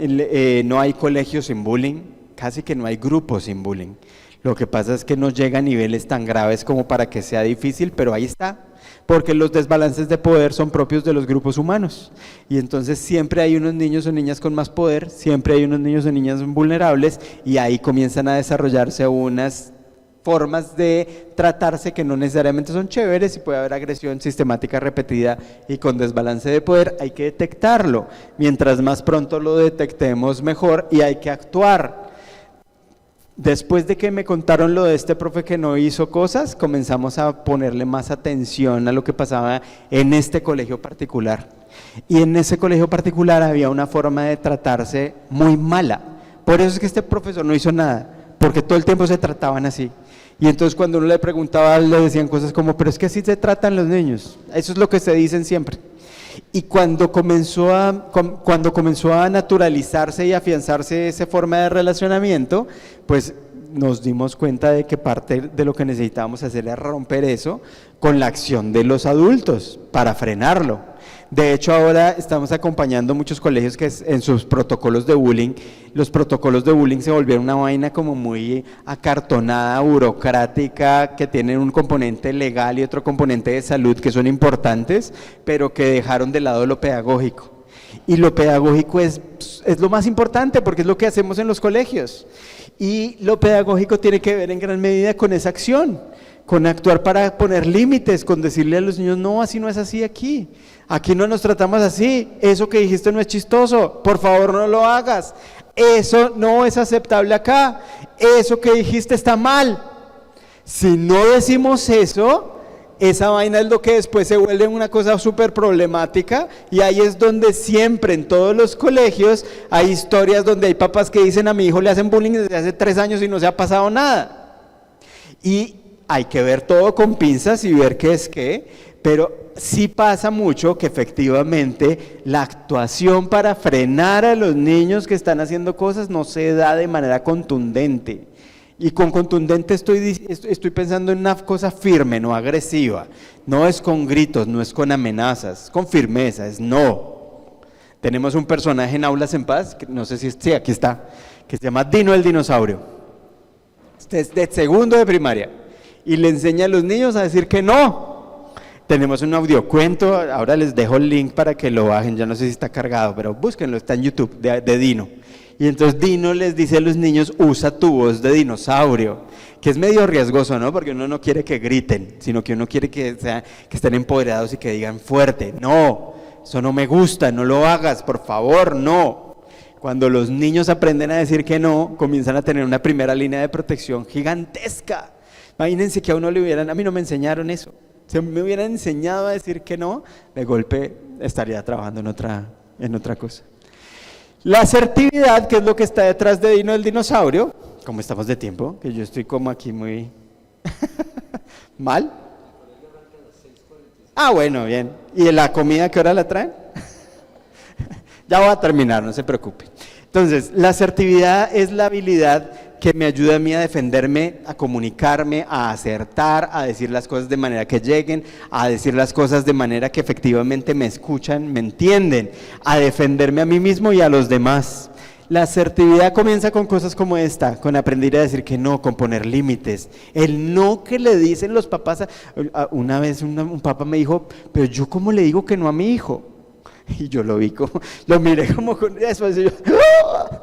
no hay colegios sin bullying, casi que no hay grupos sin bullying. Lo que pasa es que no llega a niveles tan graves como para que sea difícil, pero ahí está. Porque los desbalances de poder son propios de los grupos humanos y entonces siempre hay unos niños o niñas con más poder, siempre hay unos niños o niñas vulnerables y ahí comienzan a desarrollarse unas formas de tratarse que no necesariamente son chéveres y puede haber agresión sistemática repetida y con desbalance de poder. Hay que detectarlo, mientras más pronto lo detectemos mejor y hay que actuar. Después de que me contaron lo de este profe que no hizo cosas, comenzamos a ponerle más atención a lo que pasaba en este colegio particular. Y en ese colegio particular había una forma de tratarse muy mala. Por eso es que este profesor no hizo nada, porque todo el tiempo se trataban así. Y entonces cuando uno le preguntaba, le decían cosas como, pero es que así se tratan los niños. Eso es lo que se dicen siempre. Y cuando comenzó a naturalizarse y afianzarse esa forma de relacionamiento, pues nos dimos cuenta de que parte de lo que necesitábamos hacer era romper eso con la acción de los adultos para frenarlo. De hecho, ahora estamos acompañando muchos colegios que en sus protocolos de bullying, los protocolos de bullying se volvieron una vaina como muy acartonada, burocrática, que tienen un componente legal y otro componente de salud que son importantes, pero que dejaron de lado lo pedagógico. Y lo pedagógico es lo más importante porque es lo que hacemos en los colegios. Y lo pedagógico tiene que ver en gran medida con esa acción, con actuar para poner límites, con decirle a los niños, no, así no es así aquí. Aquí no nos tratamos así, eso que dijiste no es chistoso, por favor no lo hagas, eso no es aceptable acá, eso que dijiste está mal. Si no decimos eso, esa vaina es lo que después se vuelve una cosa súper problemática y ahí es donde siempre en todos los colegios hay historias donde hay papás que dicen a mi hijo le hacen bullying desde hace 3 años y no se ha pasado nada. Y hay que ver todo con pinzas y ver qué es qué, pero sí pasa mucho que efectivamente la actuación para frenar a los niños que están haciendo cosas no se da de manera contundente. Y con contundente estoy pensando en una cosa firme, no agresiva. No es con gritos, no es con amenazas, es con firmeza, es no. Tenemos un personaje en Aulas en Paz, que no sé si aquí está, que se llama Dino el dinosaurio. Este es de segundo de primaria y le enseña a los niños a decir que no. Tenemos un audiocuento, ahora les dejo el link para que lo bajen, ya no sé si está cargado, pero búsquenlo, está en YouTube, de Dino. Y entonces Dino les dice a los niños, usa tu voz de dinosaurio, que es medio riesgoso, ¿no? Porque uno no quiere que griten, sino que uno quiere que estén empoderados y que digan fuerte. No, eso no me gusta, no lo hagas, por favor, no. Cuando los niños aprenden a decir que no, comienzan a tener una primera línea de protección gigantesca. Imagínense que a uno a mí no me enseñaron eso. Si me hubieran enseñado a decir que no, de golpe estaría trabajando en otra cosa. La asertividad, que es lo que está detrás de Dino el dinosaurio, como estamos de tiempo, que yo estoy como aquí muy mal. Ah, bueno, bien. ¿Y la comida qué hora la traen? Ya voy a terminar, no se preocupe. Entonces, la asertividad es la habilidad que me ayuda a mí a defenderme, a comunicarme, a acertar, a decir las cosas de manera que lleguen, a decir las cosas de manera que efectivamente me escuchan, me entienden, a defenderme a mí mismo y a los demás. La asertividad comienza con cosas como esta, con aprender a decir que no, con poner límites. El no que le dicen los papás. Una vez un papá me dijo, pero yo ¿cómo le digo que no a mi hijo? Y yo lo miré como con eso, así yo, ¡ah!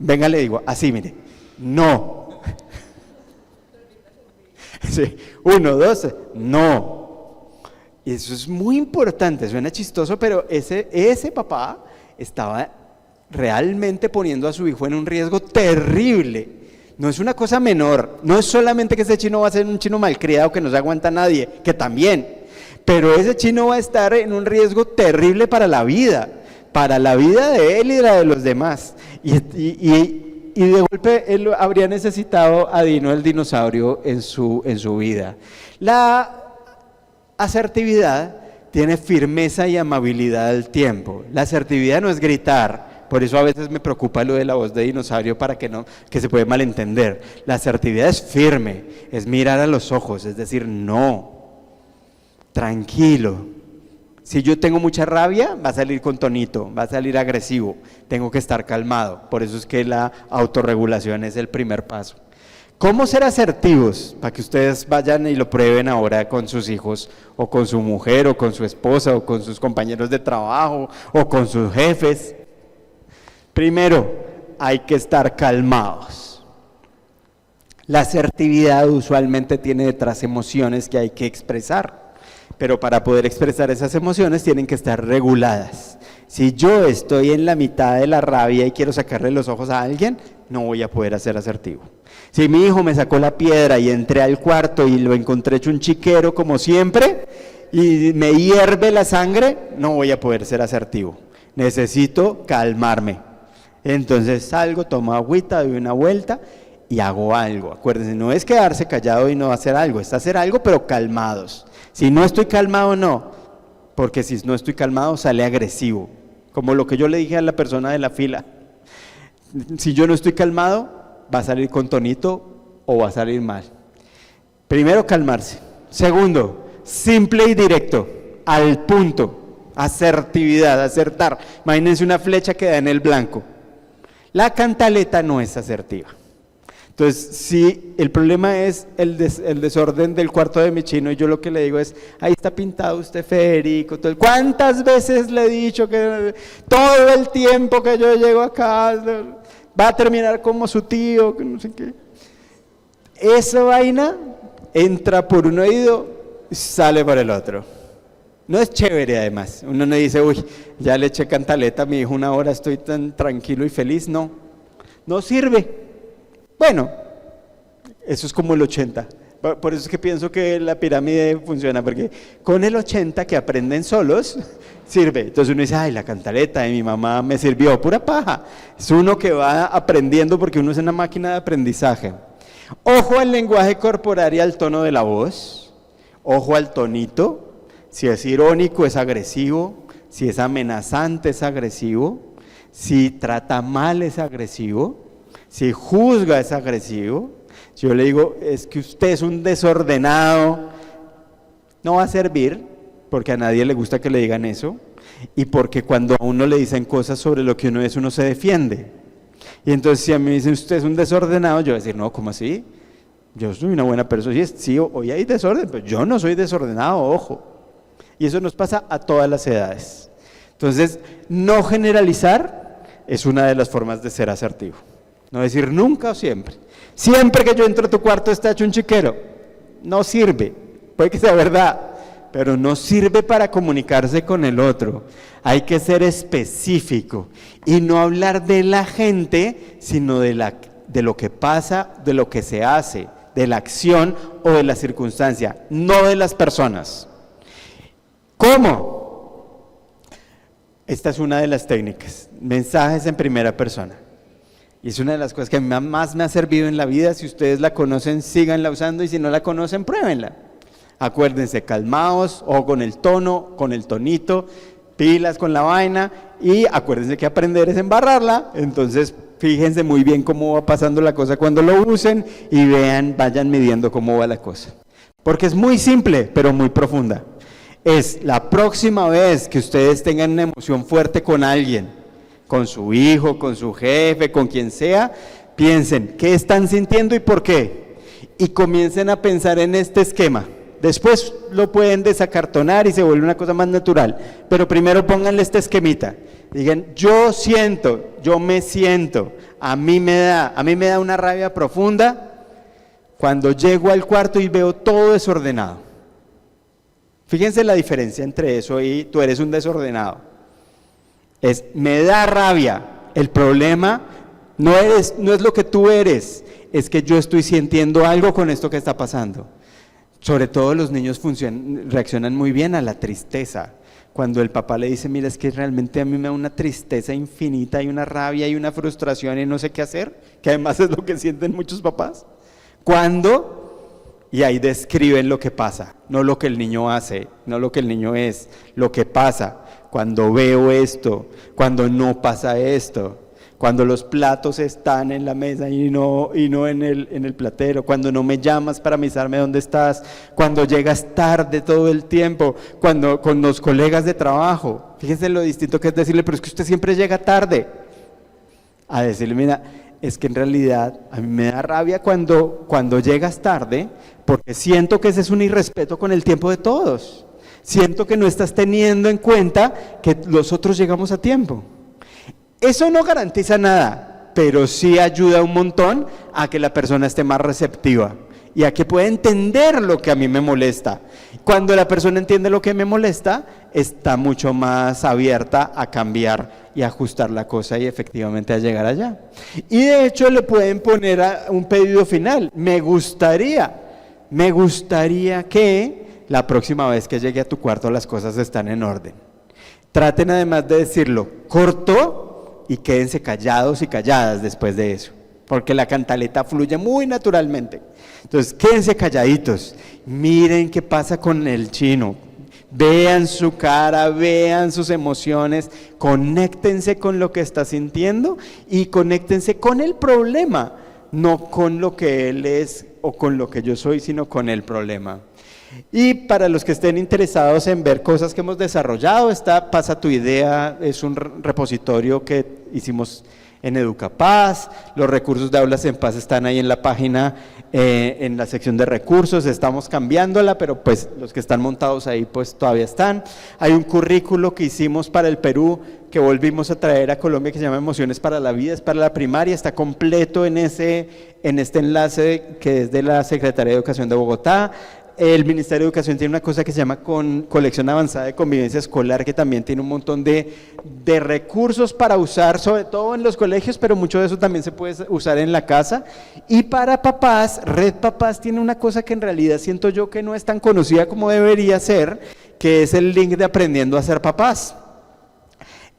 Venga, le digo, así mire, no. Sí, 1, 2, no. Y eso es muy importante, suena chistoso, pero ese papá estaba realmente poniendo a su hijo en un riesgo terrible. No es una cosa menor, no es solamente que ese chino va a ser un chino malcriado que no se aguanta a nadie, que también, pero ese chino va a estar en un riesgo terrible para la vida de él y de la de los demás. Y de golpe él habría necesitado a Dino el dinosaurio en su vida. La asertividad tiene firmeza y amabilidad al tiempo. La asertividad no es gritar, por eso a veces me preocupa lo de la voz de dinosaurio que se puede malentender. La asertividad es firme, es mirar a los ojos, es decir, no, tranquilo. Si yo tengo mucha rabia, va a salir con tonito, va a salir agresivo, tengo que estar calmado. Por eso es que la autorregulación es el primer paso. ¿Cómo ser asertivos? Para que ustedes vayan y lo prueben ahora con sus hijos, o con su mujer, o con su esposa, o con sus compañeros de trabajo, o con sus jefes. Primero, hay que estar calmados. La asertividad usualmente tiene detrás emociones que hay que expresar. Pero para poder expresar esas emociones tienen que estar reguladas. Si yo estoy en la mitad de la rabia y quiero sacarle los ojos a alguien, no voy a poder ser asertivo. Si mi hijo me sacó la piedra y entré al cuarto y lo encontré hecho un chiquero como siempre y me hierve la sangre, no voy a poder ser asertivo. Necesito calmarme. Entonces salgo, tomo agüita, doy una vuelta y hago algo. Acuérdense, no es quedarse callado y no hacer algo, es hacer algo pero calmados. Si no estoy calmado, no, porque si no estoy calmado sale agresivo, como lo que yo le dije a la persona de la fila. Si yo no estoy calmado, va a salir con tonito o va a salir mal. Primero, calmarse. Segundo, simple y directo, al punto, asertividad, acertar. Imagínense una flecha que da en el blanco. La cantaleta no es asertiva. Entonces, si el problema es el desorden del cuarto de mi chino, y yo lo que le digo es, ahí está pintado usted, Federico, ¿cuántas veces le he dicho que todo el tiempo que yo llego acá va a terminar como su tío, que no sé qué? Esa vaina entra por un oído y sale por el otro. No es chévere además, uno no dice, uy, ya le eché cantaleta a mi hijo 1 hora, estoy tan tranquilo y feliz, no sirve. Bueno, eso es como el 80, por eso es que pienso que la pirámide funciona, porque con el 80 que aprenden solos, sirve. Entonces uno dice, ay, la cantaleta de mi mamá me sirvió, pura paja. Es uno que va aprendiendo porque uno es una máquina de aprendizaje. Ojo al lenguaje corporal y al tono de la voz, ojo al tonito, si es irónico es agresivo, si es amenazante es agresivo, si trata mal es agresivo. Si juzga es agresivo. Si yo le digo, es que usted es un desordenado, no va a servir, porque a nadie le gusta que le digan eso, y porque cuando a uno le dicen cosas sobre lo que uno es, uno se defiende. Y entonces si a mí me dicen, usted es un desordenado, yo voy a decir, no, ¿cómo así? Yo soy una buena persona. Sí, hoy hay desorden, pero yo no soy desordenado, ojo. Y eso nos pasa a todas las edades. Entonces, no generalizar es una de las formas de ser asertivo. No decir nunca o siempre. Siempre que yo entro a tu cuarto está hecho un chiquero. No sirve. Puede que sea verdad, pero no sirve para comunicarse con el otro. Hay que ser específico y no hablar de la gente, sino de lo que pasa, de lo que se hace, de la acción o de la circunstancia, no de las personas. ¿Cómo? Esta es una de las técnicas, mensajes en primera persona. Y es una de las cosas que más me ha servido en la vida. Si ustedes la conocen, síganla usando, y si no la conocen, pruébenla. Acuérdense, calmados, o con el tono, con el tonito, pilas con la vaina, y acuérdense que aprender es embarrarla. Entonces fíjense muy bien cómo va pasando la cosa cuando lo usen, y vayan midiendo cómo va la cosa. Porque es muy simple, pero muy profunda. Es la próxima vez que ustedes tengan una emoción fuerte con alguien, con su hijo, con su jefe, con quien sea, piensen qué están sintiendo y por qué, y comiencen a pensar en este esquema. Después lo pueden desacartonar y se vuelve una cosa más natural, pero primero pónganle este esquemita. Digan, yo siento, yo me siento, a mí me da una rabia profunda cuando llego al cuarto y veo todo desordenado. Fíjense la diferencia entre eso y tú eres un desordenado. Me da rabia. El problema no es lo que tú eres, es que yo estoy sintiendo algo con esto que está pasando. Sobre todo los niños reaccionan muy bien a la tristeza. Cuando el papá le dice, mira, es que realmente a mí me da una tristeza infinita y una rabia y una frustración y no sé qué hacer, que además es lo que sienten muchos papás. Y ahí describen lo que pasa, no lo que el niño hace, no lo que el niño es, lo que pasa. Cuando veo esto, cuando no pasa esto, cuando los platos están en la mesa y no en el platero, cuando no me llamas para avisarme dónde estás, cuando llegas tarde todo el tiempo, cuando con los colegas de trabajo. Fíjense lo distinto que es decirle, pero es que usted siempre llega tarde. A decirle, mira, es que en realidad a mí me da rabia cuando llegas tarde, porque siento que ese es un irrespeto con el tiempo de todos. Siento que no estás teniendo en cuenta que los otros llegamos a tiempo. Eso no garantiza nada, pero sí ayuda un montón a que la persona esté más receptiva y a que pueda entender lo que a mí me molesta. Cuando la persona entiende lo que me molesta, está mucho más abierta a cambiar y ajustar la cosa y efectivamente a llegar allá. Y de hecho le pueden poner un pedido final. Me gustaría que la próxima vez que llegue a tu cuarto las cosas están en orden. Traten además de decirlo corto y quédense callados y calladas después de eso, porque la cantaleta fluye muy naturalmente. Entonces quédense calladitos, miren qué pasa con el chino, vean su cara, vean sus emociones, conéctense con lo que está sintiendo y conéctense con el problema, no con lo que él es o con lo que yo soy, sino con el problema. Y para los que estén interesados en ver cosas que hemos desarrollado, Pasa tu Idea, es un repositorio que hicimos en Educapaz. Los recursos de Aulas en Paz están ahí en la página, en la sección de recursos. Estamos cambiándola, pero pues los que están montados ahí pues todavía están. Hay un currículo que hicimos para el Perú, que volvimos a traer a Colombia, que se llama Emociones para la Vida, es para la primaria, está completo en este enlace que es de la Secretaría de Educación de Bogotá. El Ministerio de Educación tiene una cosa que se llama Colección Avanzada de Convivencia Escolar, que también tiene un montón de recursos para usar, sobre todo en los colegios, pero mucho de eso también se puede usar en la casa. Y para papás, Red Papás tiene una cosa que en realidad siento yo que no es tan conocida como debería ser, que es el link de Aprendiendo a Ser Papás.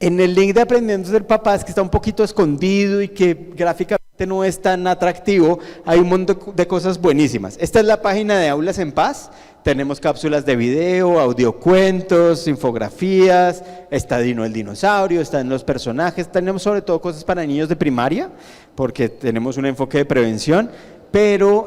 En el link de Aprendiendo a Ser Papás, que está un poquito escondido y que gráficamente no es tan atractivo, hay un montón de cosas buenísimas. Esta es la página de Aulas en Paz, tenemos cápsulas de video, audiocuentos, infografías, está Dino el dinosaurio, están los personajes, tenemos sobre todo cosas para niños de primaria, porque tenemos un enfoque de prevención, pero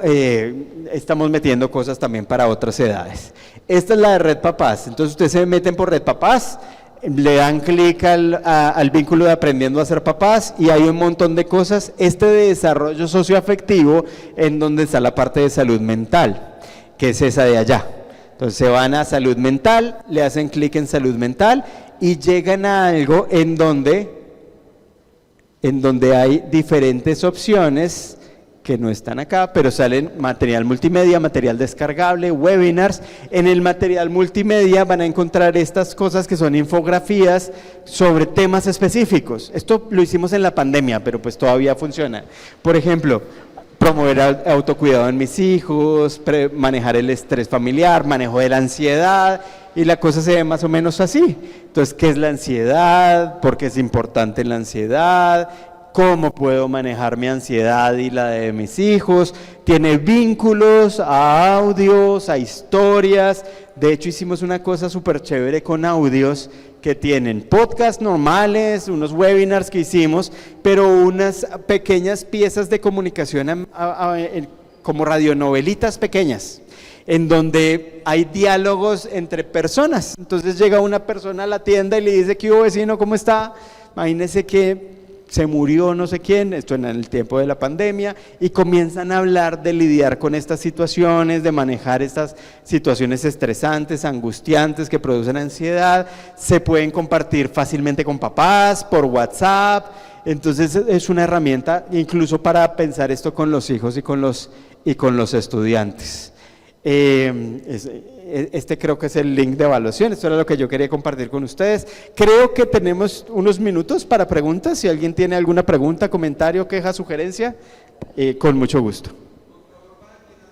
estamos metiendo cosas también para otras edades. Esta es la de Red Papás, entonces ustedes se meten por Red Papás, le dan clic al vínculo de aprendiendo a ser papás y hay un montón de cosas. Este de desarrollo socioafectivo en donde está la parte de salud mental, que es esa de allá. Entonces se van a salud mental, le hacen clic en salud mental y llegan a algo en donde hay diferentes opciones que no están acá, pero salen material multimedia, material descargable, webinars. En el material multimedia van a encontrar estas cosas que son infografías sobre temas específicos. Esto lo hicimos en la pandemia, pero pues todavía funciona. Por ejemplo, promover autocuidado en mis hijos, manejar el estrés familiar, manejo de la ansiedad, y la cosa se ve más o menos así. Entonces, ¿qué es la ansiedad? ¿Por qué es importante la ansiedad? ¿Cómo puedo manejar mi ansiedad y la de mis hijos? Tiene vínculos a audios, a historias. De hecho, hicimos una cosa súper chévere con audios que tienen podcasts normales, unos webinars que hicimos, pero unas pequeñas piezas de comunicación como radionovelitas pequeñas, en donde hay diálogos entre personas. Entonces llega una persona a la tienda y le dice: ¿qué hubo, vecino? ¿Cómo está? Imagínese que se murió no sé quién, esto en el tiempo de la pandemia, y comienzan a hablar de lidiar con estas situaciones, de manejar estas situaciones estresantes, angustiantes, que producen ansiedad. Se pueden compartir fácilmente con papás, por WhatsApp. Entonces es una herramienta incluso para pensar esto con los hijos y con los estudiantes. Este creo que es el link de evaluación. Esto era lo que yo quería compartir con ustedes. Creo que tenemos unos minutos para preguntas. Si alguien tiene alguna pregunta, comentario, queja, sugerencia, con mucho gusto.